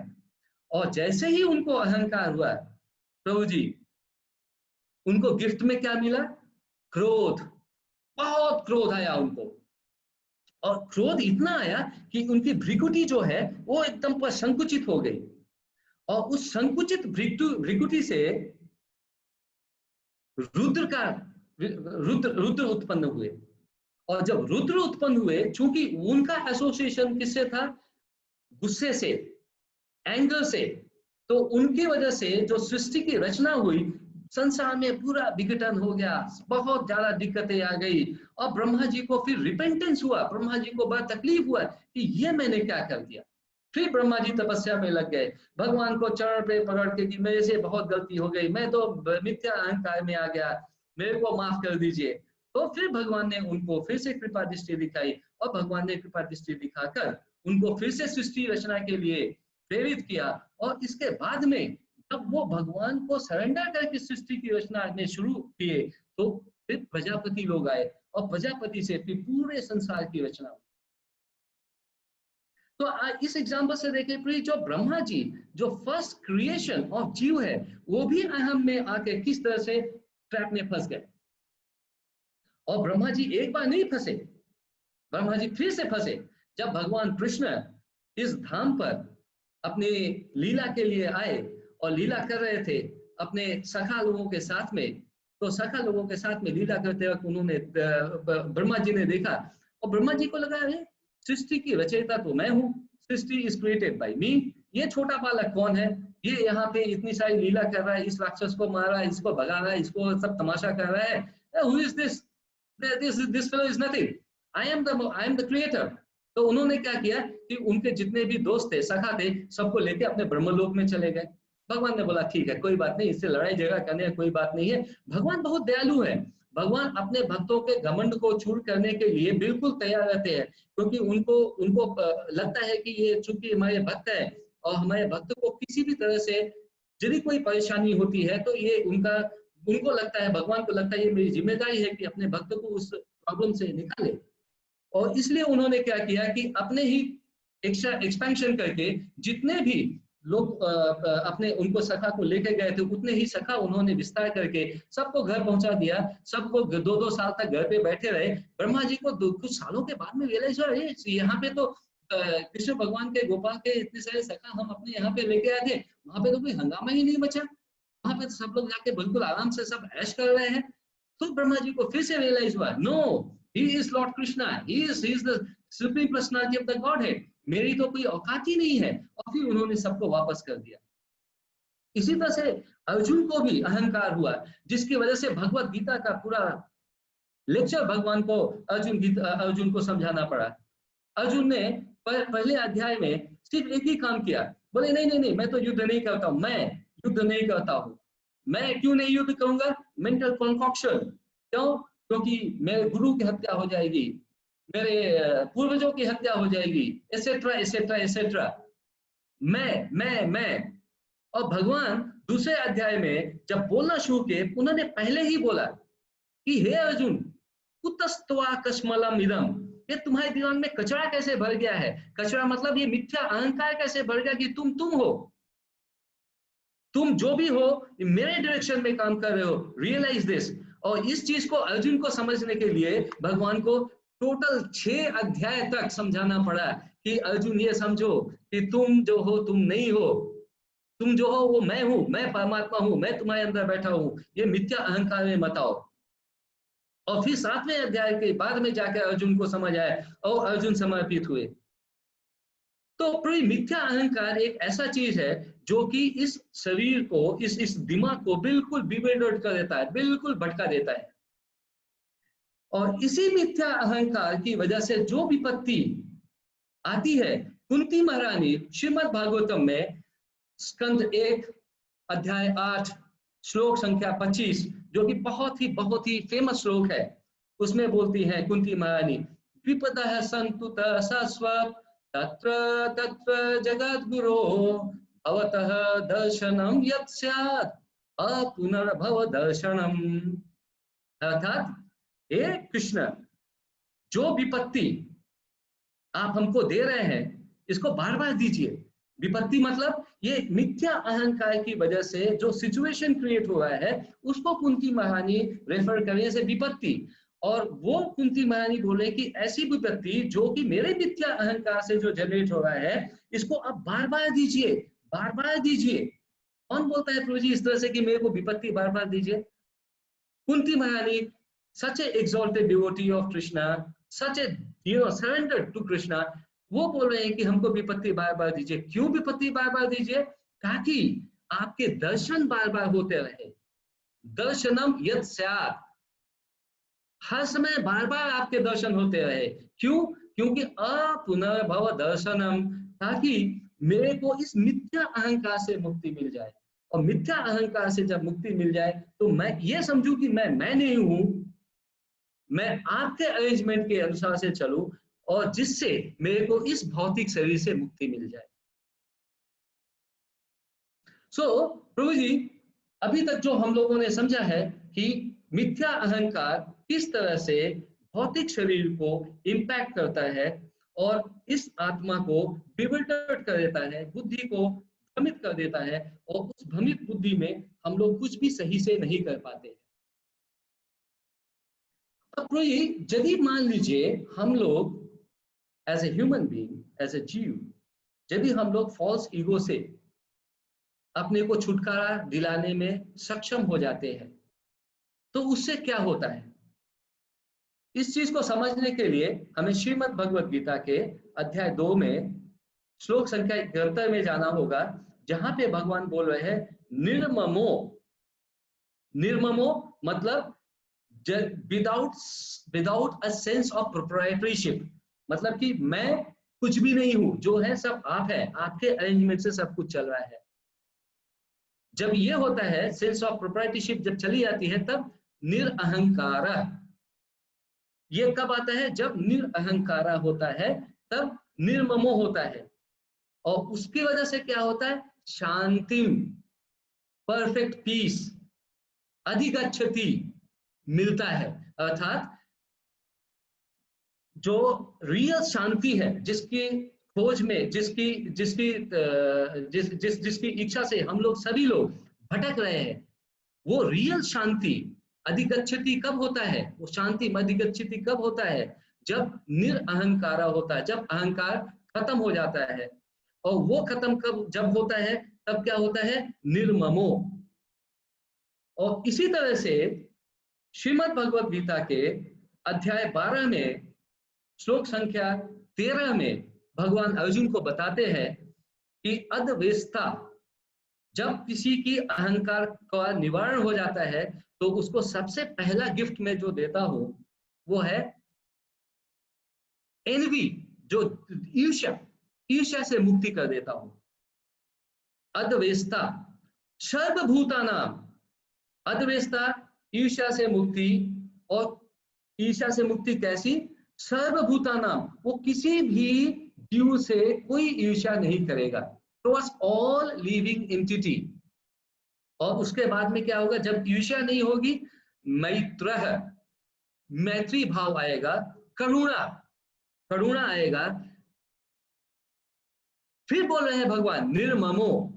और जैसे ही उनको अहंकार हुआ प्रभु जी, उनको गिफ्ट में क्या मिला? क्रोध, बहुत क्रोध आया उनको। और क्रोध इतना आया कि उनकी भ्रिकुटी जो है वो एकदम पर संकुचित हो गई, और उस संकुचित भ्रिकुटी से रुद्र उत्पन्न हुए। और जब रुद्र उत्पन्न हुए, चूंकि उनका एसोसिएशन किससे था? गुस्से से, एंगर से, तो उनकी वजह से जो सृष्टि की रचना हुई, संसार में पूरा विघटन हो गया, बहुत ज्यादा दिक्कतें आ गई। और ब्रह्मा जी को फिर रिपेंटेंस हुआ, ब्रह्मा जी को बड़ा तकलीफ हुआ कि ये मैंने क्या कर दिया। फिर ब्रह्मा जी तपस्या में लग गए, भगवान को चरण पे पकड़ के कि मेरे से बहुत गलती हो गई, मैं तो मिथ्या अहंकार में आ गया, मेरे को माफ कर दीजिए। तो फिर भगवान ने उनको फिर से कृपा दृष्टि दिखाई, और भगवान ने कृपा दृष्टि दिखाकर उनको फिर से सृष्टि रचना के लिए प्रेरित किया। और इसके बाद में जब वो भगवान को सरेंडर करके सृष्टि की रचना ने शुरू किए, तो फिर प्रजापति लोग आए, और प्रजापति से फिर पूरे संसार की रचना हुई। तो इस एग्जाम्पल से देखें, जो ब्रह्मा जी जो फर्स्ट क्रिएशन ऑफ जीव है, वो भी अहम में आके किस तरह से ट्रैप में फंस गए। और ब्रह्मा जी एक बार नहीं फंसे, ब्रह्मा जी फिर से फंसे जब भगवान कृष्ण इस धाम पर अपने लीला के लिए आए और लीला कर रहे थे अपने सखा लोगों के साथ में। तो सखा लोगों के साथ में लीला करते वक्त उन्होंने ब्रह्मा जी ने देखा, और ब्रह्मा जी को लगा अरे सृष्टि की रचयिता तो मैं हूँ, सृष्टि इज क्रिएटेड बाय मी, ये छोटा बालक कौन है, ये यहाँ पे इतनी सारी लीला कर रहा है, इस राक्षस को मार रहा है, इसको भगा रहा है, इसको सब तमाशा कर रहा है, who is this, this fellow is nothing, I am the creator. तो उन्होंने क्या किया कि उनके जितने भी दोस्त थे, सखा थे, सबको लेके अपने ब्रह्मलोक में चले गए। भगवान ने बोला ठीक है, कोई बात नहीं, इससे लड़ाई झगड़ा करने का कोई बात नहीं है। भगवान बहुत दयालु है, भगवान अपने भक्तों के घमंड को चूर करने के लिए बिल्कुल तैयार रहते हैं, क्योंकि उनको उनको लगता है कि ये चूंकि हमारे भक्त है और हमारे भक्त को किसी भी तरह से यदि कोई परेशानी होती है तो ये उनको लगता है, भगवान को लगता है ये मेरी जिम्मेदारी है कि अपने भक्त को उस प्रॉब्लम से निकाले। और इसलिए उन्होंने क्या किया कि अपने ही एक्सपेंशन करके जितने भी लोग अपने उनको सखा को लेके गए थे, उतने ही सखा उन्होंने विस्तार करके सबको घर पहुंचा दिया। सबको 2-2 साल तक घर पे बैठे रहे। ब्रह्मा जी को कुछ सालों के बाद में रियलाइज हुआ, यहाँ पे तो कृष्ण भगवान के गोपाल के इतने सारे सखा हम अपने यहाँ पे लेके आए थे, वहां पे तो कोई हंगामा ही नहीं बचा, वहां पे तो सब लोग जाके बिल्कुल आराम से सब ऐश कर रहे हैं। तो ब्रह्मा जी को फिर से रियलाइज हुआ, no, he is lord Krishna, he is the supreme personality of the godhead, मेरी तो कोई औकात ही नहीं है। और फिर उन्होंने सबको वापस कर दिया। इसी तरह से अर्जुन को भी अहंकार हुआ, जिसकी वजह से भगवत गीता का पूरा लेक्चर भगवान को अर्जुन को समझाना पड़ा। अर्जुन ने पहले अध्याय में सिर्फ एक ही काम किया, बोले नहीं नहीं नहीं, मैं तो युद्ध नहीं करता हूं, मैं युद्ध नहीं करता हूं। मैं क्यों नहीं युद्ध करूंगा? Mental concoction. क्यों? क्योंकि मेरे गुरु की हत्या हो जाएगी, मेरे पूर्वजों की हत्या हो जाएगी, एसेट्रा एसेट्रा एसेट्रा। मैं और भगवान दूसरे अध्याय में जब बोलना शुरू किए, उन्होंने पहले ही बोला कि हे अर्जुन, कुतस्त्वा कश्मलम इदम, ये तुम्हारे दिमाग में कचरा कैसे भर गया है? कचरा मतलब ये मिथ्या अहंकार कैसे भर गया कि तुम हो, तुम जो भी हो मेरे डायरेक्शन में काम कर रहे हो, रियलाइज दिस। और इस चीज को अर्जुन को समझने के लिए भगवान को टोटल 6 अध्याय तक समझाना पड़ा कि अर्जुन ये समझो कि तुम जो हो तुम नहीं हो, तुम जो हो वो मैं हूं, मैं परमात्मा हूं, मैं तुम्हारे अंदर बैठा हूं, ये मिथ्या अहंकार में मत आओ। और फिर 7वें अध्याय के बाद में जाकर अर्जुन को समझ आया और अर्जुन समर्पित हुए। तो पूरी मिथ्या अहंकार एक ऐसा चीज है जो कि इस शरीर को, इस दिमाग को बिल्कुल बिवेल्डर्ड कर देता है, बिल्कुल भटका देता है। और इसी मिथ्या अहंकार की वजह से जो विपत्ति आती है, कुंती महारानी श्रीमद् भागवतम में स्कंद 1 अध्याय 8 श्लोक संख्या 25, जो कि बहुत ही फेमस श्लोक है, उसमें बोलती हैं कुंती महारानी, विपदः सन्तु शाश्वत तत्र तत्र जगद्गुरो भवतः दर्शनम यत् स्यात् अपुनर्भव दर्शनम। अर्थात हे कृष्ण, जो विपत्ति आप हमको दे रहे हैं इसको बार बार दीजिए। विपत्ति मतलब ये मिथ्या अहंकार की वजह से जो सिचुएशन क्रिएट हो रहा है उसको कुंती महारानी रेफर करने से विपत्ति। और वो कुंती महारानी बोले कि ऐसी विपत्ति जो कि मेरे मिथ्या अहंकार से जो जनरेट हो रहा है, इसको आप बार बार दीजिए, बार बार दीजिए। कौन बोलता है प्रभु जी इस तरह से कि मेरे को विपत्ति बार बार दीजिए? कुंती महारानी, such a exalted devotee of Krishna, such a surrendered to Krishna, वो बोल रहे हैं कि हमको विपत्ति बार बार दीजिए। क्यों विपत्ति बार बार दीजिए? ताकि आपके दर्शन बार बार होते रहे, दर्शनम यत् स्यात्, हर समय बार बार आपके दर्शन होते रहे। क्यों? क्योंकि अपुनर्भव दर्शनम, ताकि मेरे को इस मिथ्या अहंकार से मुक्ति मिल जाए। और मिथ्या अहंकार से जब मुक्ति मिल जाए तो मैं ये समझूं कि मैं नहीं हूं, मैं आपके अरेंजमेंट के अनुसार से चलूं, और जिससे मेरे को इस भौतिक शरीर से मुक्ति मिल जाए। प्रभु जी, अभी तक जो हम लोगों ने समझा है कि मिथ्या अहंकार किस तरह से भौतिक शरीर को इंपैक्ट करता है और इस आत्मा को बिविल्डर्ड कर देता है, बुद्धि को भ्रमित कर देता है, और उस भ्रमित बुद्धि में हम लोग कुछ भी सही से नहीं कर पाते। अब प्रभु जी, यदि मान लीजिए हम लोग as a human being, as a जीव, यदि हम लोग फॉल्स ईगो से अपने को छुटकारा दिलाने में सक्षम हो जाते हैं, तो उससे क्या होता है? इस चीज को समझने के लिए हमें श्रीमद् भगवद गीता के अध्याय 2 में श्लोक संख्या 71 में जाना होगा, जहां पे भगवान बोल रहे हैं निर्ममो। निर्ममो मतलब without a sense of proprietorship, मतलब कि मैं कुछ भी नहीं हूं, जो है सब आप है, आपके अरेंजमेंट से सब कुछ चल रहा है। जब ये होता है, सेंस ऑफ प्रोप्राइटरशिप जब चली जाती है, तब निरअहंकार, ये कब आता है? जब निरअहंकार होता है, तब निर्ममो होता है, और उसकी वजह से क्या होता है? शांतिम, परफेक्ट पीस, अधिगच्छति मिलता है। अर्थात जो रियल शांति है, जिसकी खोज में, जिसकी इच्छा से हम लोग सभी लोग भटक रहे हैं, वो रियल शांति अधिगच्छति कब होता है? वो शांति अधिगच्छति कब होता है? जब निरअहंकार होता है, जब अहंकार खत्म हो जाता है। और वो खत्म कब जब होता है, तब क्या होता है? निर्ममो। और इसी तरह से श्रीमद् भगवद गीता के अध्याय 12 में श्लोक संख्या 13 में भगवान अर्जुन को बताते हैं कि अद्वेष्टा, जब किसी की अहंकार का निवारण हो जाता है, तो उसको सबसे पहला गिफ्ट में जो देता हूं वो है एनवी, जो ईर्ष्या, ईर्ष्या से मुक्ति कर देता हूं। अद्वेष्टा सर्वभूतानाम, अद्वेष्टा ईर्ष्या से मुक्ति। और ईर्ष्या से मुक्ति कैसी? सर्वभूतानाम, वो किसी भी जीव से कोई ईर्ष्या नहीं करेगा, टुवर्ड्स ऑल लिविंग एंटिटी। और उसके बाद में क्या होगा? जब ईर्ष्या नहीं होगी, मैत्रः, मैत्री भाव आएगा, करुणा, करुणा आएगा। फिर बोल रहे हैं भगवान निर्ममो,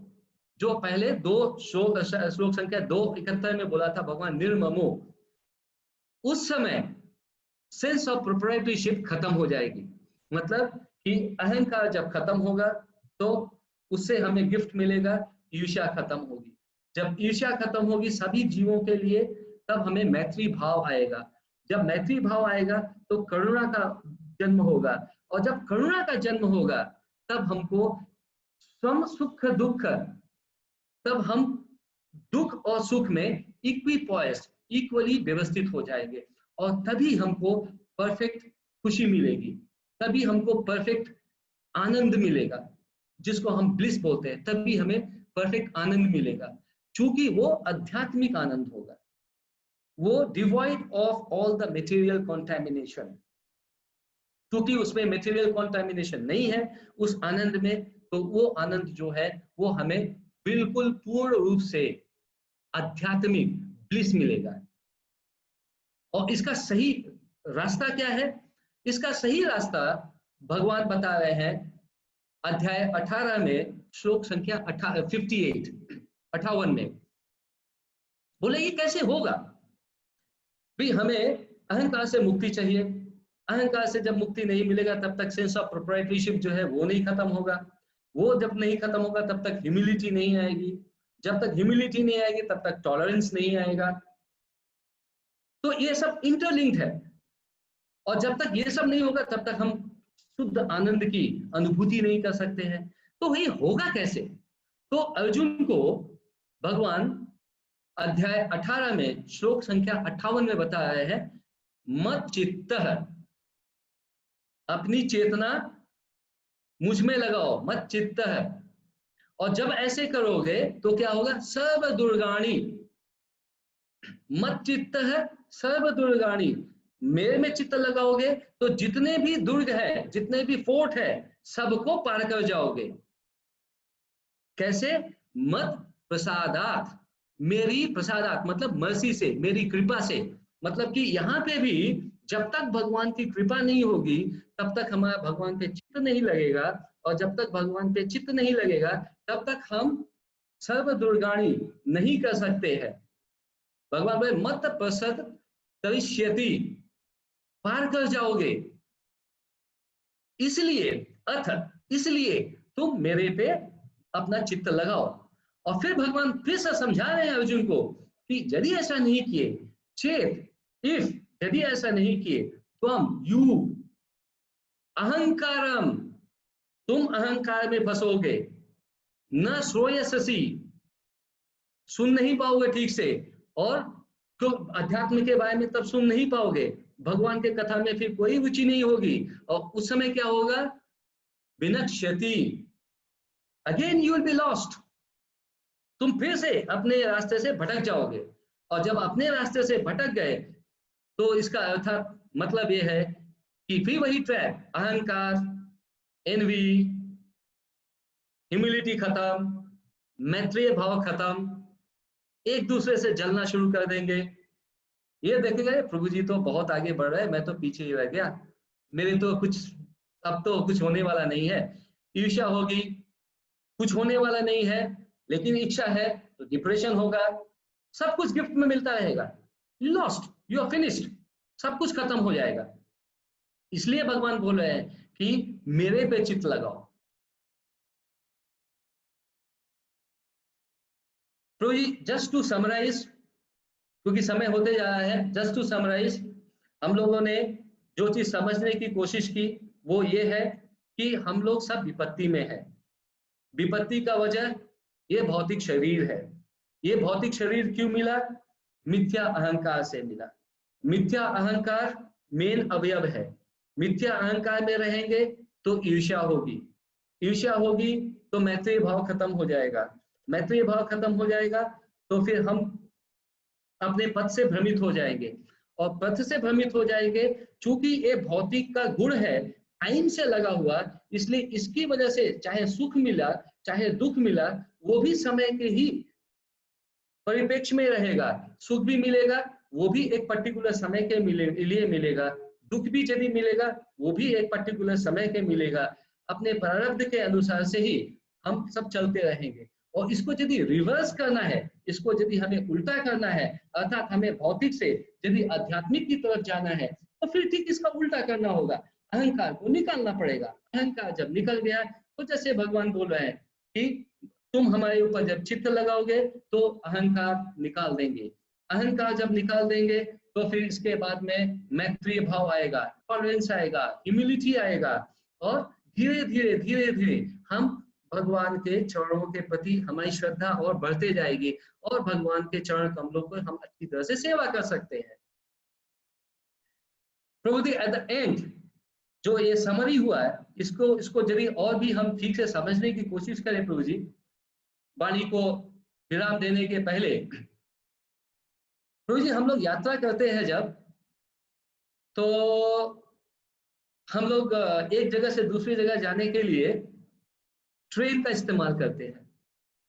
जो पहले दो श्लोक संख्या 271 में बोला था भगवान निर्ममो, उस समय सेंस ऑफ प्रोप्राइटरशिप खत्म हो जाएगी। मतलब कि अहंकार जब खत्म होगा, तो उससे हमें गिफ्ट मिलेगा, ईर्ष्या खत्म होगी। जब ईर्ष्या खत्म होगी सभी जीवों के लिए, तब हमें मैत्री भाव आएगा। जब मैत्री भाव आएगा, तो करुणा का जन्म होगा। और जब करुणा का जन्म होगा, तब हमको सम सुख दुख, तब हम दुख और सुख में इक्विपॉइस्ड, इक्वली व्यवस्थित हो जाएंगे। और तभी हमको परफेक्ट खुशी मिलेगी, तभी हमको परफेक्ट आनंद मिलेगा, जिसको हम ब्लिस बोलते हैं। तभी हमें परफेक्ट आनंद मिलेगा, क्योंकि वो आध्यात्मिक आनंद होगा, वो devoid of all the material contamination. क्योंकि उसमें मटेरियल कॉन्टेमिनेशन नहीं है उस आनंद में, तो वो आनंद जो है वो हमें बिल्कुल पूर्ण रूप से आध्यात्मिक ब्लिस मिलेगा। और इसका सही रास्ता क्या है? इसका सही रास्ता भगवान बता रहे हैं अध्याय 18 में श्लोक संख्या 58 में। बोले ये कैसे होगा? भाई हमें अहंकार से मुक्ति चाहिए, अहंकार से जब मुक्ति नहीं मिलेगा तब तक सेंस ऑफ प्रोप्राइटरशिप जो है वो नहीं खत्म होगा। वो जब नहीं खत्म होगा तब तक ह्यूमिलिटी नहीं आएगी, जब तक ह्यूमिलिटी नहीं आएगी तब तक टॉलरेंस नहीं आएगा। तो ये सब इंटरलिंक्ड है, और जब तक ये सब नहीं होगा तब तक हम शुद्ध आनंद की अनुभूति नहीं कर सकते हैं। तो ये होगा कैसे? तो अर्जुन को भगवान अध्याय 18 में श्लोक संख्या 58 में बता रहे हैं, मत चित्तः, अपनी चेतना मुझ में लगाओ, मत चित्तः। और जब ऐसे करोगे तो क्या होगा? सर्व दुर्गाणी, मत चित्तः सर्व दुर्गाणी, मेरे में चित्त लगाओगे तो जितने भी दुर्ग है, जितने भी फोर्ट है, सबको पार कर जाओगे। कैसे? मत प्रसादात, मेरी प्रसादात मतलब मर्सी से, मेरी कृपा से। मतलब कि यहाँ पे भी जब तक भगवान की कृपा नहीं होगी तब तक हमारा भगवान पे चित्त नहीं लगेगा, और जब तक भगवान पे चित्त नहीं लगेगा तब तक हम सर्व दुर्गाणी नहीं कर सकते हैं। भगवान बोले मत प्रसद करिष्यति, पार कर जाओगे। इसलिए तुम मेरे पे अपना चित्त लगाओ। और फिर भगवान फिर से समझा रहे हैं अर्जुन को कि यदि ऐसा नहीं किए, चेत इफ, यदि ऐसा नहीं किए, तुम यू अहंकारम, तुम अहंकार में फंसोगे, न श्रोयससी, सुन नहीं पाओगे ठीक से, और तो अध्यात्म के बारे में तब सुन नहीं पाओगे, भगवान के कथा में फिर कोई रुचि नहीं होगी, और उस समय क्या होगा, विनश्यति, again you will be lost, तुम फिर से अपने रास्ते से भटक जाओगे। और जब अपने रास्ते से भटक गए तो इसका अर्थ मतलब ये है कि फिर वही ट्रैप, अहंकार, एनवी, ह्यूमिलिटी खत्म, मैत्रेय भाव खत्म, एक दूसरे से जलना शुरू कर देंगे। ये देखेंगे प्रभु जी तो बहुत आगे बढ़ रहे हैं, मैं तो पीछे ही रह गया, मेरे तो कुछ, अब तो कुछ होने वाला नहीं है। ईर्ष्या होगी, कुछ होने वाला नहीं है, लेकिन इच्छा है तो डिप्रेशन होगा, सब कुछ गिफ्ट में मिलता रहेगा, लॉस्ट, यू आर फिनिश्ड, सब कुछ खत्म हो जाएगा। इसलिए भगवान बोल रहे हैं कि मेरे पे चित्त लगाओ। प्रभु जी जस्ट टू समराइज, क्योंकि समय होते जा रहा है, जस्ट टू समराइज, हम लोगों ने जो चीज समझने की कोशिश की वो ये है कि हम लोग सब विपत्ति में है। विपत्ति का वजह ये भौतिक शरीर है। ये भौतिक शरीर क्यों मिला? मिथ्या अहंकार से मिला। मिथ्या अहंकार मेन अवयव है। मिथ्या अहंकार में रहेंगे तो ईर्ष्या होगी, ईर्ष्या होगी तो मैत्रेय भाव खत्म हो जाएगा, मैत्रेय भाव खत्म हो जाएगा तो फिर हम अपने पद से भ्रमित हो जाएंगे, और पद से भ्रमित हो जाएंगे चूंकि ये भौतिक का गुण है, टाइम से लगा हुआ, इसलिए इसकी वजह से चाहे सुख मिला चाहे दुख मिला वो भी समय के ही परिप्रेक्ष्य में रहेगा। सुख भी मिलेगा वो भी एक पर्टिकुलर समय के लिए मिलेगा, दुख भी यदि मिलेगा वो भी एक पर्टिकुलर समय के मिलेगा। अपने प्रारब्ध के अनुसार से ही हम सब चलते रहेंगे। और इसको यदि रिवर्स करना है, इसको यदि हमें उल्टा करना है, अर्थात हमें भौतिक से यदि आध्यात्मिक की तरफ जाना है, तो फिर ठीक इसका उल्टा करना होगा, अहंकार को निकालना पड़ेगा। अहंकार जब निकल गया तो जैसे भगवान बोल रहे हैं कि तुम हमारे ऊपर जब चित्त लगाओगे तो अहंकार निकाल देंगे। अहंकार जब निकाल देंगे तो फिर इसके बाद में मैत्रीय भाव आएगा, टॉलरेंस आएगा, ह्यूमिलिटी आएगा, और धीरे धीरे धीरे धीरे हम भगवान के चरणों के प्रति हमारी श्रद्धा और बढ़ते जाएगी, और भगवान के चरण कमलों को हम अच्छी तरह से सेवा कर सकते हैं। प्रभु जी एट द एंड जो ये समरी हुआ है, इसको यदि और भी हम ठीक से समझने की कोशिश करें प्रभु जी, वाणी को विराम देने के पहले, प्रभु जी हम लोग यात्रा करते हैं जब, तो हम लोग एक जगह से दूसरी जगह जाने के लिए ट्रेन का इस्तेमाल करते हैं,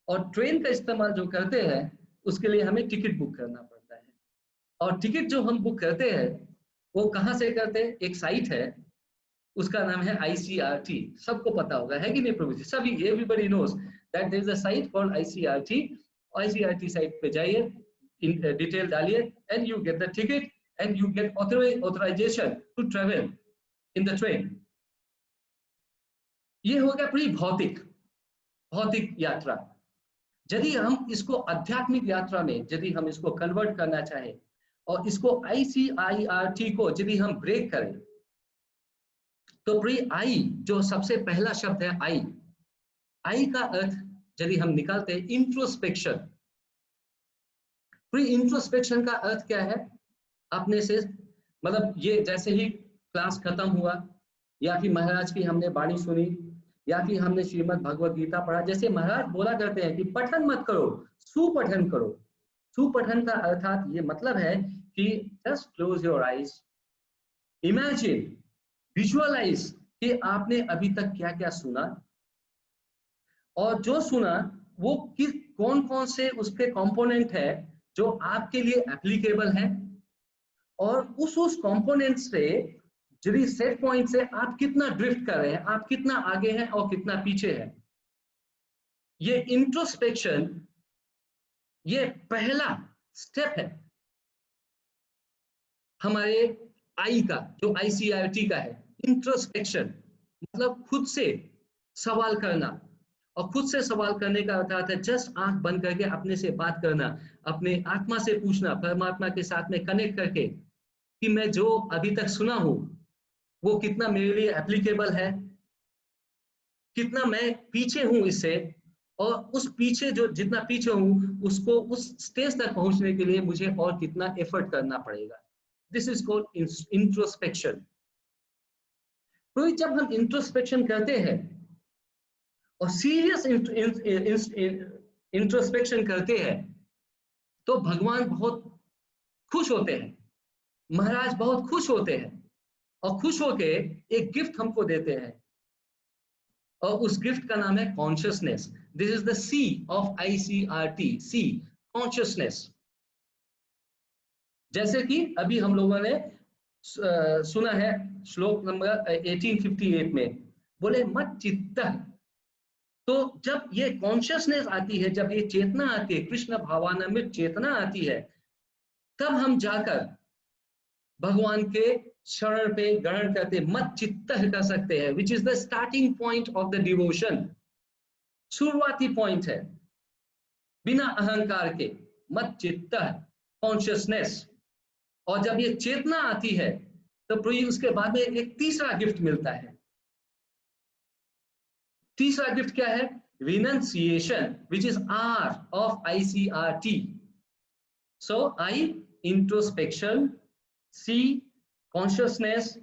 और ट्रेन का इस्तेमाल जो करते हैं उसके लिए हमें टिकट बुक करना पड़ता है। और टिकट जो हम बुक करते हैं वो कहाँ से करते हैं? एक साइट है, उसका नाम है ICRT, सबको पता होगा, है कि नहीं प्रभु जी? सभी, everybody knows that there is a site called ICRT। ICRT site पे जाइए, डिटेल डालिए, and you get the ticket and you get authorisation to travel in the train. ये हो गया पूरी भौतिक यात्रा। यदि हम इसको आध्यात्मिक यात्रा में यदि हम इसको कन्वर्ट करना चाहें और इसको ICRT को यदि हम ब्रेक करें, तो प्री आई जो सबसे पहला शब्द है आई का अर्थ यदि हम निकालते हैं इंट्रोस्पेक्शन। प्री इंट्रोस्पेक्शन का अर्थ क्या है? अपने से, मतलब ये जैसे ही क्लास खत्म हुआ या फिर महाराज की हमने वाणी सुनी या फिर हमने श्रीमद् भगवत गीता पढ़ा, जैसे महाराज बोला करते हैं कि पठन मत करो, सुपठन करो। सुपठन का अर्थात ये मतलब है कि just close your eyes, imagine, visualise कि आपने अभी तक क्या क्या सुना, और जो सुना वो किस कौन कौन से उसके कंपोनेंट है जो आपके लिए एप्लीकेबल है, और उस कंपोनेंट से यदि सेट पॉइंट से आप कितना ड्रिफ्ट कर रहे हैं, आप कितना आगे हैं और कितना पीछे हैं। ये इंट्रोस्पेक्शन ये पहला स्टेप है हमारे आई का, जो ICRT का है। इंट्रोस्पेक्शन मतलब खुद से सवाल करना, और खुद से सवाल करने का अर्थ है जस्ट आंख बंद करके अपने से बात करना, अपने आत्मा से पूछना, परमात्मा के साथ में कनेक्ट करके कि मैं जो अभी तक सुना हूं वो कितना मेरे लिए एप्लीकेबल है, कितना मैं पीछे हूं इससे, और उस पीछे जो जितना पीछे हूं उसको उस स्टेज तक पहुंचने के लिए मुझे और कितना एफर्ट करना पड़ेगा। This is called introspection. तो जब हम इंट्रोस्पेक्शन करते हैं और सीरियस इंट्रोस्पेक्शन करते हैं तो भगवान बहुत खुश होते हैं, महाराज बहुत खुश होते हैं और खुश होके एक गिफ्ट हमको देते हैं और उस गिफ्ट का नाम है consciousness. This is the sea of ICRT, sea, consciousness. जैसे कि अभी हम लोगों ने सुना है श्लोक नंबर 1858 में, बोले मत चित्तः। तो जब ये कॉन्शियसनेस आती है, जब ये चेतना आती है, कृष्ण भावानामृत चेतना आती है, तब हम जाकर भगवान के शरण पे ग्रहण करते, मत चित्तः कर सकते हैं, which is the starting point of the devotion. शुरुआती पॉइंट है बिना अहंकार के, मत चित्तः, कॉन्शियसनेस। और जब ये चेतना आती है तो उसके बाद में एक तीसरा गिफ्ट मिलता है। तीसरा गिफ्ट क्या है? Renunciation, which is R of ICRT। So I, introspection, C, consciousness,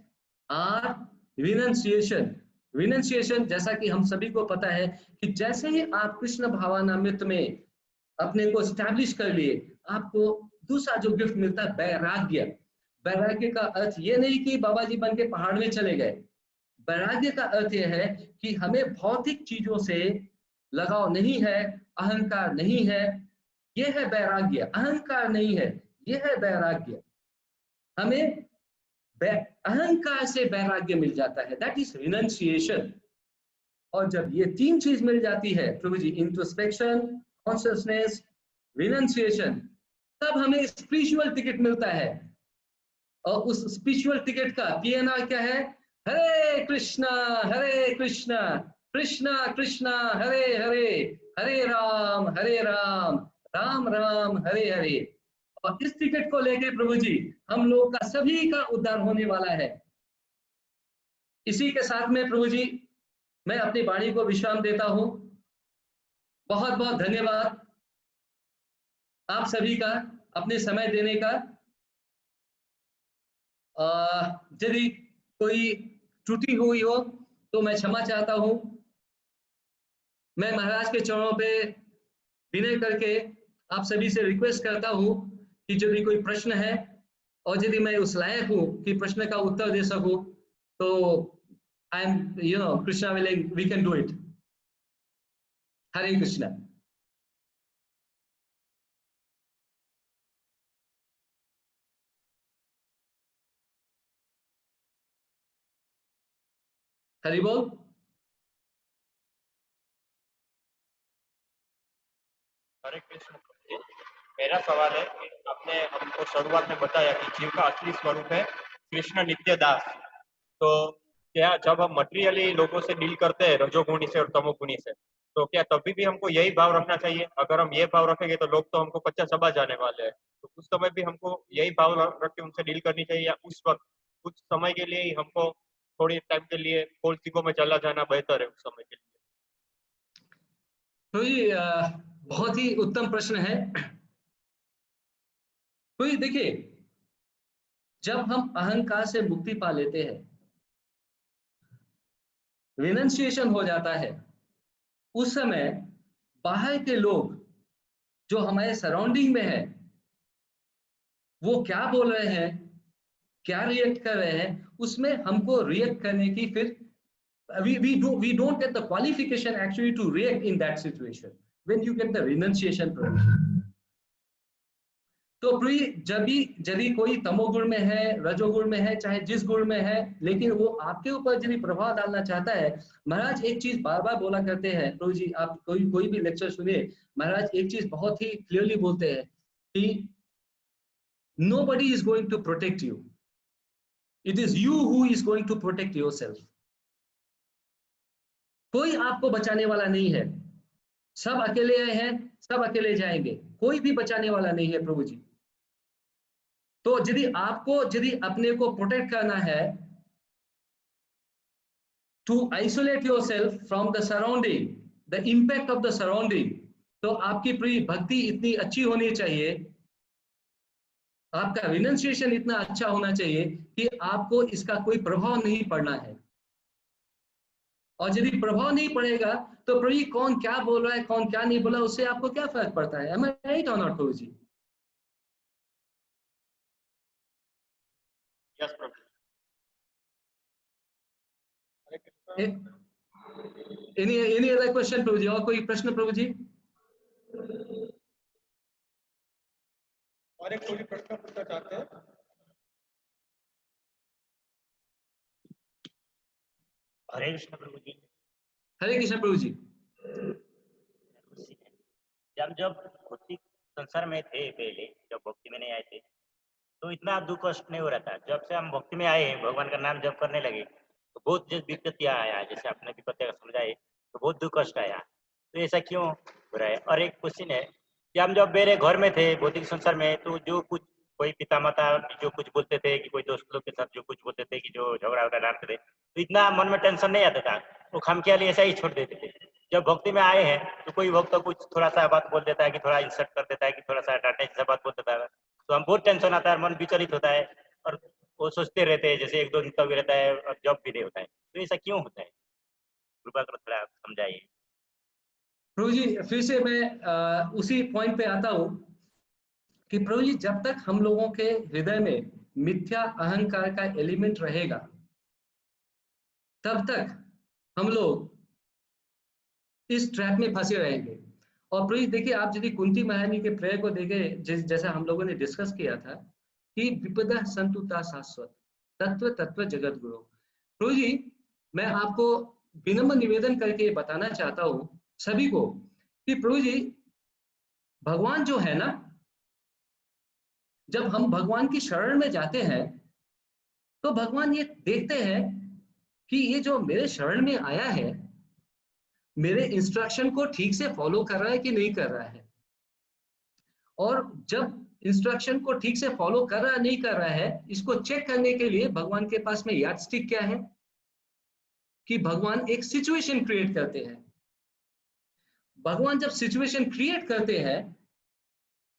R, renunciation. Renunciation जैसा कि हम सभी को पता है कि जैसे ही आप कृष्ण भावानामृत में अपने को स्टैब्लिश कर लिए, आपको दूसरा जो गिफ्ट मिलता है वैराग्य। वैराग्य का अर्थ ये नहीं कि बाबा जी बन के पहाड़ में चले गए। वैराग्य का अर्थ यह है कि हमें भौतिक चीजों से लगाव नहीं है, अहंकार नहीं है, यह है वैराग्य। अहंकार नहीं है, यह है वैराग्य। हमें अहंकार से वैराग्य मिल जाता है, दैट इज रिनंसिएशन। और जब ये तीन चीज मिल जाती है प्रभु जी, इंट्रोस्पेक्शन, कॉन्शियसनेस, रिनंसिएशन, तब हमें स्पिरिचुअल टिकट मिलता है। और उस स्पिरिचुअल टिकट का PNR क्या है? हरे कृष्णा कृष्णा कृष्णा हरे हरे, हरे राम राम राम हरे हरे। और इस टिकट को लेके प्रभु जी हम लोग का सभी का उद्धार होने वाला है। इसी के साथ में प्रभु जी मैं अपनी वाणी को विश्राम देता हूं। बहुत बहुत धन्यवाद आप सभी का अपने समय देने का। यदि कोई त्रुटि हुई हो तो मैं क्षमा चाहता हूं। मैं महाराज के चरणों पे विनय करके आप सभी से रिक्वेस्ट करता हूं कि यदि कोई प्रश्न है और यदि मैं उस लायक हूं कि प्रश्न का उत्तर दे सकूं तो I am Krishna willing, we can do it. Hare Krishna. Hari बोल। हरे कृष्ण। मेरा सवाल है कि आपने हमको शुरुआत में बताया कि जीव का असली स्वरूप है कृष्ण नित्य दास। तो क्या जब हम मटेरियली लोगों से डील करते हैं, रजोगुणी से और तमोगुणी से, तो क्या तभी भी हमको यही भाव रखना चाहिए? अगर हम ये भाव रखेंगे तो लोग तो हमको कच्चा चबा जाने वाले हैं। तो उस समय भी हमको यही भाव रख के उनसे डील करनी चाहिए, या उस वक्त कुछ समय के लिए ही हमको थोड़ी टाइम के लिए फॉल्स ईगो में चला जाना बेहतर है उस समय के लिए? तो ये बहुत ही उत्तम प्रश्न है। तो ये देखिए, जब हम अहंकार से मुक्ति पा लेते हैं, रिनंसिएशन हो जाता है, उस समय बाहर के लोग जो हमारे सराउंडिंग में है वो क्या बोल रहे हैं, क्या रिएक्ट कर रहे हैं, उसमें हमको रिएक्ट करने की फिर we don't get the qualification actually to react in that situation when you get the renunciation provision. तो जब भी यदि कोई तमोगुण में है, रजोगुण में है, चाहे जिस गुण में है, लेकिन वो आपके ऊपर यदि प्रभाव डालना चाहता है, महाराज एक चीज बार बार बोला करते हैं, प्रभु जी आप कोई भी लेक्चर सुनिए, महाराज एक चीज बहुत ही क्लियरली बोलते हैं कि nobody is going to protect you, it is you who is going to protect yourself. कोई आपको बचाने वाला नहीं है, सब अकेले आए हैं, सब अकेले जाएंगे, कोई भी बचाने वाला नहीं है प्रभु जी। तो यदि अपने को प्रोटेक्ट करना है, to isolate yourself from the surrounding, the impact of the surrounding, तो आपकी पूरी भक्ति इतनी अच्छी होनी चाहिए आपका रिनंसिएशन इतना अच्छा होना चाहिए कि आपको इसका कोई प्रभाव नहीं पड़ना है। और यदि प्रभाव नहीं पड़ेगा तो प्रभु जी कौन क्या बोल रहा है, कौन क्या नहीं बोला, उससे आपको क्या फर्क पड़ता है? Am I right or not, प्रभु जी? यस प्रभु। Hare Krishna. Any other question प्रभु जी? और कोई प्रश्न प्रभु जी? और एक कोई प्रश्न पूछना चाहते हैं? हरे कृष्ण प्रभु जी। हरे कृष्ण प्रभु जी। जब भौतिक संसार में थे पहले, जब भक्ति में नहीं आए थे तो इतना दुख कष्ट नहीं हो रहा था। जब से हम भक्ति में आए, भगवान का नाम जप करने लगे तो बहुत विपत्तियां आया, जैसे आपने विपत्तियां समझाए तो बहुत दुख कष्ट आया। तो ऐसा क्यों हो रहा है? और एक क्वेश्चन है कि हम जब मेरे घर में थे भौतिक संसार में, तो जो कुछ कोई पिता माता जो कुछ बोलते थे कि कोई दोस्त लोग के साथ जो कुछ बोलते थे कि जो झगड़ा वगड़ा डालते थे, तो इतना मन में टेंशन नहीं आता था, वो खामख्याली ऐसा ही छोड़ देते थे। जब भक्ति में आए हैं तो कोई वक्त कुछ थोड़ा सा बात बोल देता है कि थोड़ा इंसल्ट कर देता है कि थोड़ा सा डांटे जैसा बात बोल देता है, तो हम बहुत टेंशन आता है, मन विचलित होता है और वो सोचते रहते हैं, जैसे एक दो दिन तक रहता है और जॉब भी नहीं होता है। तो ऐसा क्यों होता है? कृपा कर थोड़ा समझाइए। प्रभु जी फिर से मैं उसी पॉइंट पे आता हूं कि प्रभु जी जब तक हम लोगों के हृदय में मिथ्या अहंकार का एलिमेंट रहेगा तब तक हम लोग इस ट्रैप में फंसे रहेंगे। और प्रभु जी देखिए, आप यदि कुंती महारानी के प्रेयर को देखें, जैसा हम लोगों ने डिस्कस किया था कि विपदा संतुता शाश्वत तत्व तत्व जगत गुरु। प्रभु जी मैं आपको विनम्र निवेदन करके बताना चाहता हूं सभी को कि प्रभु जी भगवान जो है ना, जब हम भगवान की शरण में जाते हैं तो भगवान ये देखते हैं कि ये जो मेरे शरण में आया है मेरे इंस्ट्रक्शन को ठीक से फॉलो कर रहा है कि नहीं कर रहा है। और जब इंस्ट्रक्शन को ठीक से फॉलो कर रहा नहीं कर रहा है, इसको चेक करने के लिए भगवान के पास में यार्डस्टिक क्या है कि भगवान एक सिचुएशन क्रिएट करते हैं। भगवान जब सिचुएशन क्रिएट करते हैं,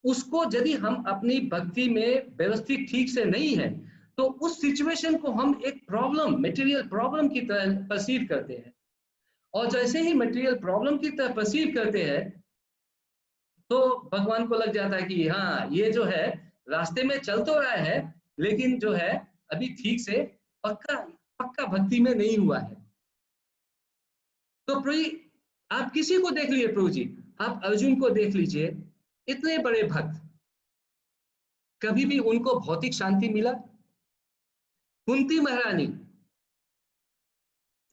उसको यदि हम अपनी भक्ति में व्यवस्थित ठीक से नहीं है तो उस सिचुएशन को हम एक प्रॉब्लम, मटेरियल प्रॉब्लम की तरह परसीव करते हैं। और जैसे ही मटेरियल प्रॉब्लम की तरह परसीव करते हैं तो भगवान को लग जाता है कि हाँ ये जो है रास्ते में चल तो रहा है लेकिन जो है अभी ठीक से पक्का पक्का भक्ति में नहीं हुआ है। तो प्रभु जी आप किसी को देख लीजिए, प्रभु जी आप अर्जुन को देख लीजिए, इतने बड़े भक्त, कभी भी उनको भौतिक शांति मिला? कुंती महारानी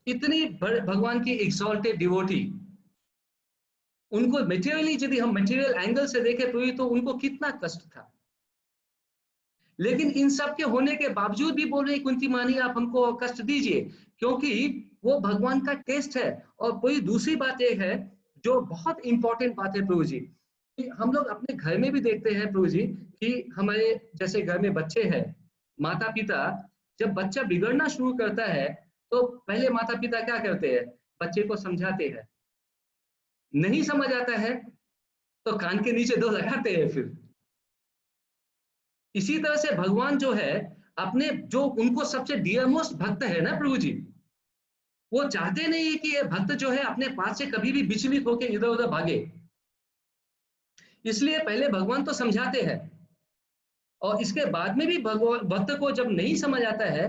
इतनी भगवान की एक्सॉल्टेड डिवोटी, उनको मटेरियली यदि हम मटेरियल एंगल से देखें तो उनको कितना कष्ट था, लेकिन इन सब के होने के बावजूद भी बोल रहे कुंती महारानी आप हमको कष्ट दीजिए क्योंकि वो भगवान का टेस्ट है। और कोई दूसरी बात एक है जो बहुत इंपॉर्टेंट बात है प्रभु जी, कि हम लोग अपने घर में भी देखते हैं प्रभु जी कि हमारे जैसे घर में बच्चे हैं, माता पिता जब बच्चा बिगड़ना शुरू करता है तो पहले माता पिता क्या करते हैं, बच्चे को समझाते हैं, नहीं समझ आता है तो कान के नीचे दो लगाते हैं। फिर इसी तरह से भगवान जो है अपने जो उनको सबसे डियर मोस्ट भक्त है ना प्रभु जी, वो चाहते नहीं कि ये भक्त जो है अपने पास से कभी भी विचलित होकर इधर उधर भागे, इसलिए पहले भगवान तो समझाते हैं और इसके बाद में भी भगवान भक्त को जब नहीं समझ आता है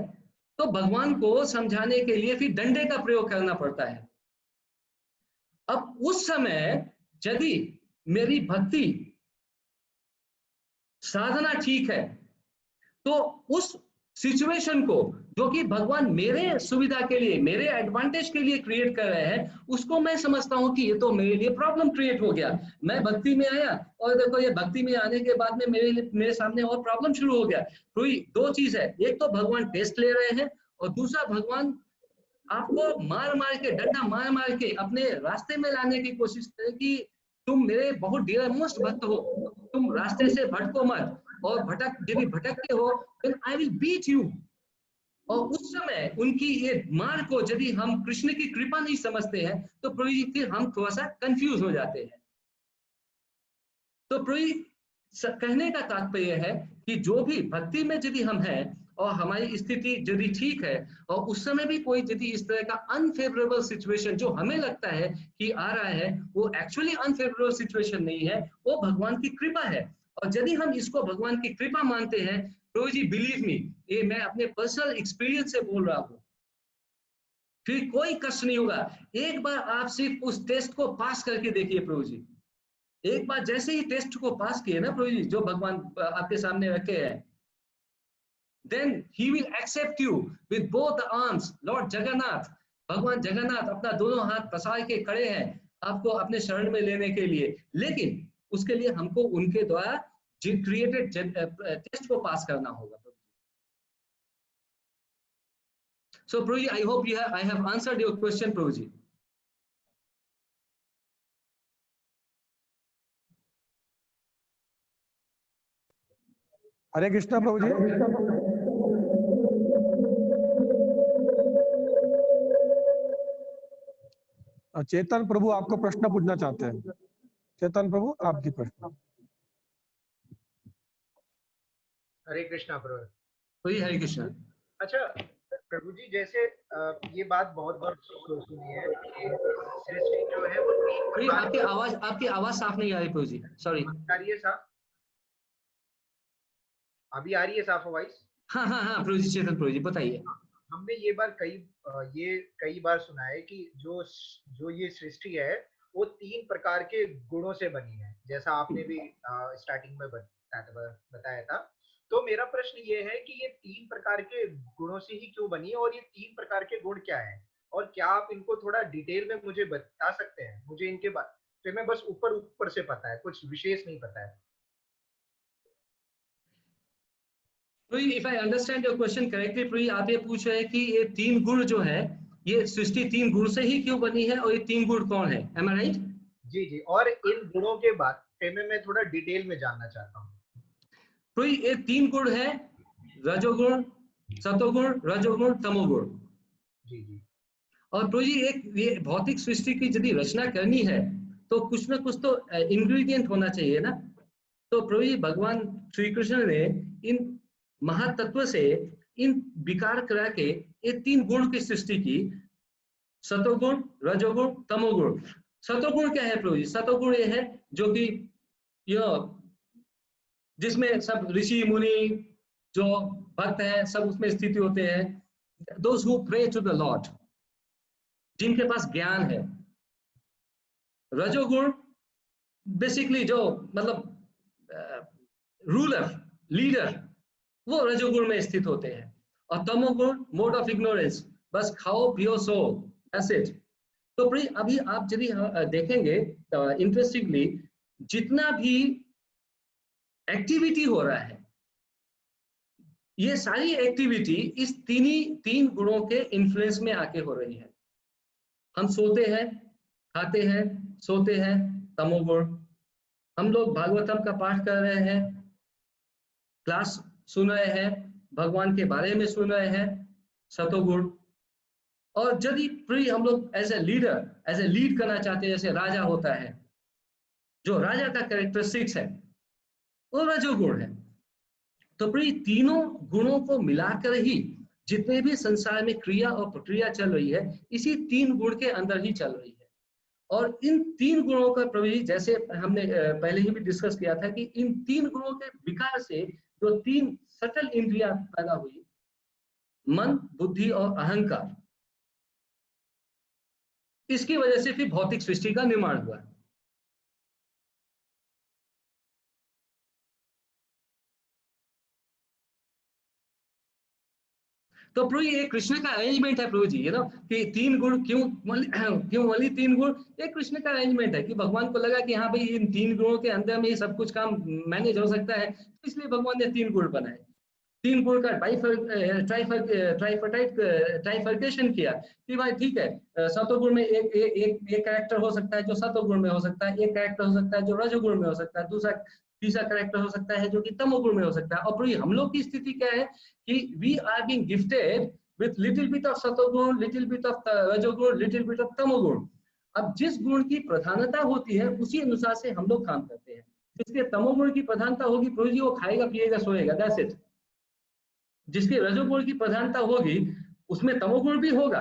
तो भगवान को समझाने के लिए फिर डंडे का प्रयोग करना पड़ता है। अब उस समय यदि मेरी भक्ति साधना ठीक है तो उस सिचुएशन को जो कि भगवान मेरे सुविधा के लिए, मेरे एडवांटेज के लिए क्रिएट कर रहे हैं, उसको मैं समझता हूं कि ये तो मेरे लिए प्रॉब्लम क्रिएट हो गया। मैं भक्ति में आया और देखो ये भक्ति में आने के बाद में मेरे सामने और प्रॉब्लम शुरू हो गया। तो दो चीज है, एक तो भगवान टेस्ट ले रहे हैं और दूसरा भगवान आपको मार मार के, डंडा मार मार के अपने रास्ते में लाने की कोशिश करें कि तुम मेरे बहुत डियर मोस्ट भक्त हो, तुम रास्ते से भटको मत, और यदि भटकते हो then I will beat you। और उस समय उनकी ये मार को यदि हम कृष्ण की कृपा नहीं समझते हैं तो प्रभु जी फिर हम थोड़ा सा कंफ्यूज हो जाते हैं। तो प्रभु जी कहने का तात्पर्य है कि जो भी भक्ति में यदि हम हैं और हमारी स्थिति यदि ठीक है और उस समय भी कोई यदि इस तरह का अनफेवरेबल सिचुएशन जो हमें लगता है कि आ रहा है, वो एक्चुअली अनफेवरेबल सिचुएशन नहीं है, वो भगवान की कृपा है। और यदि हम इसको भगवान की कृपा मानते हैं, प्रभु जी बिलीव मी, ये मैं अपने पर्सनल एक्सपीरियंस से बोल रहा हूँ, फिर कोई कष्ट नहीं होगा। एक बार आप सिर्फ उस टेस्ट को पास करके देखिए प्रभु जी, एक बार जैसे ही टेस्ट को पास किए ना प्रभु जी, जो भगवान आपके सामने रखे हैं, then he will accept you with both the arms. Lord Jagannath, भगवान जगन्नाथ अपना दोनों हाथ पसार के खड़े हैं आपको अपने शरण में लेने के लिए, लेकिन उसके लिए हमको उनके द्वारा क्रिएटेड टेस्ट को पास करना होगा। So Prabhu ji, I hope I have answered your question, Prabhu ji. हरे कृष्णा प्रभु जी। चेतन प्रभु आपको प्रश्न पूछना चाहते हैं। चेतन प्रभु आपकी प्रश्न। हरे कृष्णा प्रभु। वही हरे कृष्णा। अच्छा प्रभु जी, जैसे ये बात बहुत बार सुनी है कि सृष्टि जो है वो आपकी आवाज साफ नहीं आ रही प्रभु जी, सॉरी। आ रही है साफ? अभी आ रही है साफ आवाज? हाँ हाँ हाँ प्रभु जी, चेतन प्रभु जी बताइए। हमने ये कई बार सुना है कि जो ये सृष्टि है वो 3 प्रकार के गुणों से बनी है, जैसा आपने भी स्टार्टिंग में बताया था। तो मेरा प्रश्न ये है कि ये 3 प्रकार के गुणों से ही क्यों बनी है, और ये 3 प्रकार के गुण क्या है, और क्या आप इनको थोड़ा डिटेल में मुझे बता सकते हैं? मुझे इनके बारे में बस ऊपर से पता है, कुछ विशेष नहीं पता है। If I understand your question correctly, प्रिय आप ये पूछ रहे हैं कि ये 3 गुण जो है, ये सृष्टि 3 गुण से ही क्यों बनी है और ये 3 गुण कौन है? Am I right? जी जी, और इन गुणों के बारे में मैं थोड़ा डिटेल में जानना चाहता हूँ। तो ये 3 गुण है, रजोगुण, सतोगुण, रजोगुण, तमोगुण। जी जी। और प्रभु जी ये भौतिक सृष्टि की यदि रचना करनी है तो कुछ ना कुछ तो इंग्रेडिएंट होना चाहिए ना। तो प्रभु जी भगवान श्री कृष्ण ने इन महातत्व से इन विकार करा के ये 3 गुण की सृष्टि की, सतोगुण, रजोगुण, तमोगुण। सतोगुण क्या है प्रभु जी? सतोगुण ये है जो कि जिसमें सब ऋषि मुनि जो भक्त हैं सब उसमें स्थिति होते हैं, those who pray to the Lord, जिनके पास ज्ञान है। रजोगुण बेसिकली जो मतलब रूलर, लीडर, वो रजोगुण में स्थित होते हैं। और तमोगुण मोड ऑफ इग्नोरेंस, बस खाओ पियो सो, दैट्स इट। तो अभी आप यदि देखेंगे इंटरेस्टिंगली, जितना भी एक्टिविटी हो रहा है, ये सारी एक्टिविटी इस 3 गुणों के इन्फ्लुएंस में आके हो रही है। हम सोते हैं, खाते हैं, सोते हैं, तमोगुण। हम लोग भागवतम का पाठ कर रहे हैं, क्लास सुन रहे हैं, भगवान के बारे में सुन रहे हैं, सतोगुण। और यदि हम लोग एज ए लीड करना चाहते हैं, जैसे राजा होता है, जो राजा का कैरेक्टरिस्टिक्स है वो रजोगुण है। तो तीनों गुणों को मिलाकर ही जितने भी संसार में क्रिया और प्रक्रिया चल रही है, इसी 3 गुण के अंदर ही चल रही है। और इन 3 गुणों का प्रभु जी, जैसे हमने पहले ही भी डिस्कस किया था कि इन 3 गुणों के विकार से जो 3 सटल इंद्रियां पैदा हुई, मन, बुद्धि और अहंकार, इसकी वजह से फिर भौतिक सृष्टि का निर्माण हुआ। तो प्रभु ये कृष्ण का अरेंजमेंट है प्रभु जी, कि 3 गुण क्यों वाली 3 गुण, ये कृष्ण का अरेंजमेंट है कि भगवान को लगा कि हाँ भाई इन 3 गुणों के अंदर में ही सब कुछ काम मैनेज हो सकता है, तो इसलिए भगवान ने 3 गुण बनाए। 3 गुण का ट्राइफर्केशन किया कि भाई ठीक है, सतोगुण में एक कैरेक्टर हो सकता है जो सतोगुण में हो सकता है, एक कैरेक्टर हो सकता है जो रजोगुण में हो सकता है, तीसरा कैरेक्टर हो सकता है जो कि तमोगुण में हो सकता है। और प्रभु हम लोग की स्थिति क्या है कि we are being gifted with little bit of satoguna, little bit of rajoguna, little bit of tamoguna. अब जिस गुण की प्रधानता होती है उसी अनुसार से हम लोग काम करते हैं। जिसके तमोगुण की प्रधानता होगी प्रभु जी वो खाएगा पिएगा सोएगा, दैट्स इट। जिसके रजोगुण की प्रधानता होगी उसमें तमोगुण भी होगा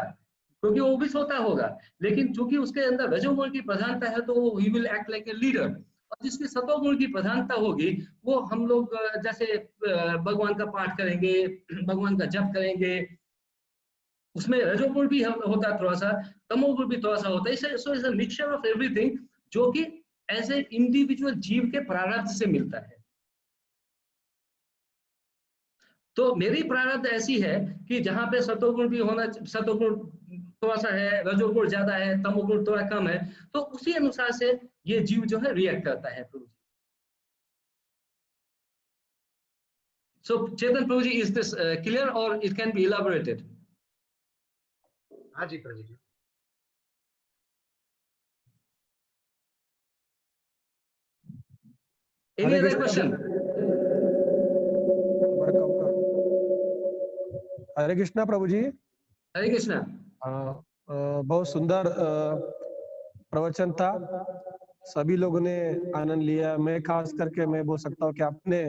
क्योंकि वो भी सोता होगा, लेकिन चूंकि उसके अंदर रजोगुण की प्रधानता है तो he will act like a leader. और जिसकी सतोगुण की प्रधानता होगी वो हम लोग जैसे भगवान का पाठ करेंगे, भगवान का जप करेंगे, उसमें रजोगुण भी होता है थोड़ा सा, तमोगुण भी थोड़ा सा होता है। So it's a mixture of everything जो कि एज ए इंडिविजुअल जीव के प्रारब्ध से मिलता है। तो मेरी प्रारब्ध ऐसी है कि जहां पे सतोगुण भी होना, सतोगुण थोड़ा सा है, रजोगुण ज्यादा है, तमोगुण थोड़ा कम है, तो उसी अनुसार से ये जीव जो है रिएक्ट करता है प्रभु जी। So Chetan Prabhuji, is this clear or it can be elaborated? हाँ जी प्रभु जी। Any other question? हरे कृष्णा प्रभु जी। हरे कृष्णा। बहुत सुंदर प्रवचन था, सभी लोगों ने आनंद लिया। मैं खास करके मैं बोल सकता हूँ कि आपने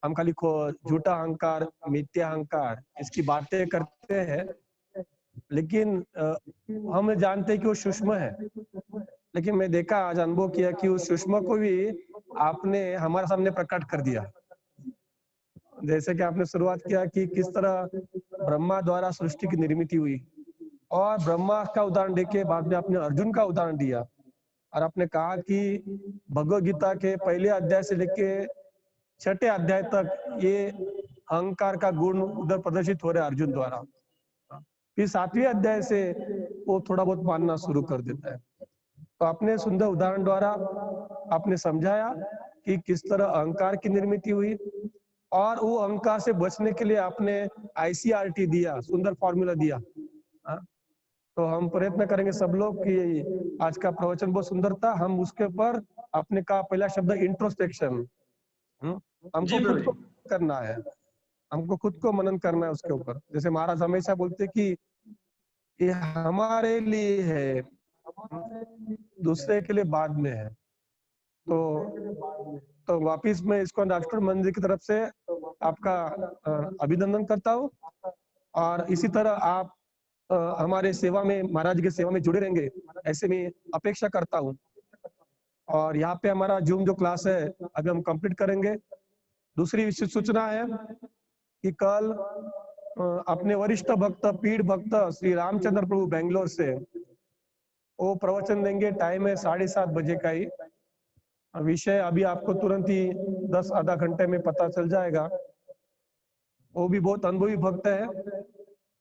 हम खाली झूठा अहंकार, मिथ्या अहंकार इसकी बातें करते हैं, लेकिन हम जानते हैं कि वो सूक्ष्म है, लेकिन मैं देखा आज अनुभव किया कि उस सूक्ष्म को भी आपने हमारे सामने प्रकट कर दिया। जैसे कि आपने शुरुआत किया कि किस तरह ब्रह्मा द्वारा सृष्टि की निर्मित हुई, और ब्रह्मा का उदाहरण देके बाद में आपने अर्जुन का उदाहरण दिया, और आपने कहा कि भगवद गीता के पहले अध्याय से लेके छठे अध्याय तक ये अहंकार का गुण उधर प्रदर्शित हो रहा है अर्जुन द्वारा। फिर 7वें अध्याय से वो थोड़ा बहुत मानना शुरू कर देता है। तो आपने सुंदर उदाहरण द्वारा आपने समझाया कि किस तरह अहंकार की निर्मित हुई, और वो अहंकार से बचने के लिए आपने ICRT दिया, सुंदर फॉर्मूला दिया। तो हम प्रयत्न करेंगे सब लोग कि आज का प्रवचन बहुत सुंदर था, हम उसके ऊपर आपने कहा पहला शब्द इंट्रोस्पेक्शन, हमको खुद को करना है, हमको खुद को मनन करना है उसके ऊपर। जैसे महाराज हमेशा बोलते कि ये हमारे लिए है, दूसरे के लिए बाद में है। तो वापिस मैं इसको राष्ट्रीय मंदिर की तरफ से आपका अभिनंदन करता हूँ, और इसी तरह आप हमारे सेवा में, महाराज की सेवा में जुड़े रहेंगे ऐसे मैं अपेक्षा करता हूँ। और यहाँ पे हमारा जूम जो क्लास है अभी हम कंप्लीट करेंगे। दूसरी विशेष सूचना है कि कल अपने वरिष्ठ भक्त, पीठ भक्त श्री रामचंद्र प्रभु बेंगलोर से वो प्रवचन देंगे। टाइम है 7:30 बजे का ही। विषय अभी आपको तुरंत ही 10 आधा घंटे में पता चल जाएगा। वो भी बहुत अनुभवी भक्त है,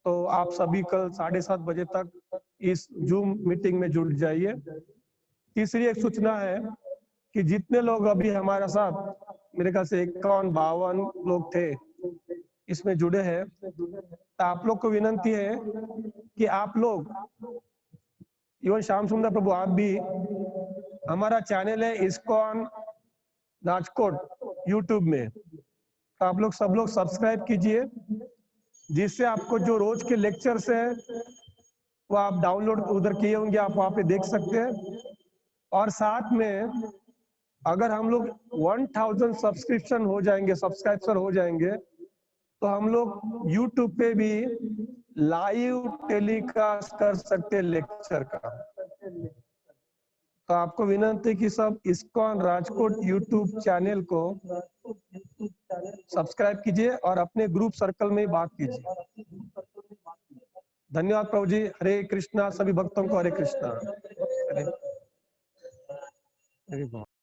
तो आप सभी कल 7:30 बजे तक इस जूम मीटिंग में जुड़ जाइए। तीसरी एक सूचना है कि जितने लोग अभी हमारे साथ, मेरे ख्याल से 51-52 लोग थे इसमें जुड़े हैं, तो आप लोग को विनंती है कि आप लोग, इवन श्याम सुंदर प्रभु आप भी, हमारा चैनल है इस्कॉन राजकोट यूट्यूब में, तो आप लोग सब लोग सब्सक्राइब कीजिए, जिससे आपको जो रोज के लेक्चर्स है वो आप डाउनलोड उधर किए होंगे, आप वहां पे देख सकते हैं। और साथ में अगर हम लोग 1000 सब्सक्रिप्शन हो जाएंगे, सब्सक्राइबर हो जाएंगे, तो हम लोग यूट्यूब पे भी लाइव टेलीकास्ट कर सकते हैं लेक्चर का। तो आपको विनंती कि सब इस्कॉन राजकोट यूट्यूब चैनल को सब्सक्राइब कीजिए और अपने ग्रुप सर्कल में बात कीजिए। धन्यवाद प्रभु जी। हरे कृष्णा, सभी भक्तों को हरे कृष्णा। हरे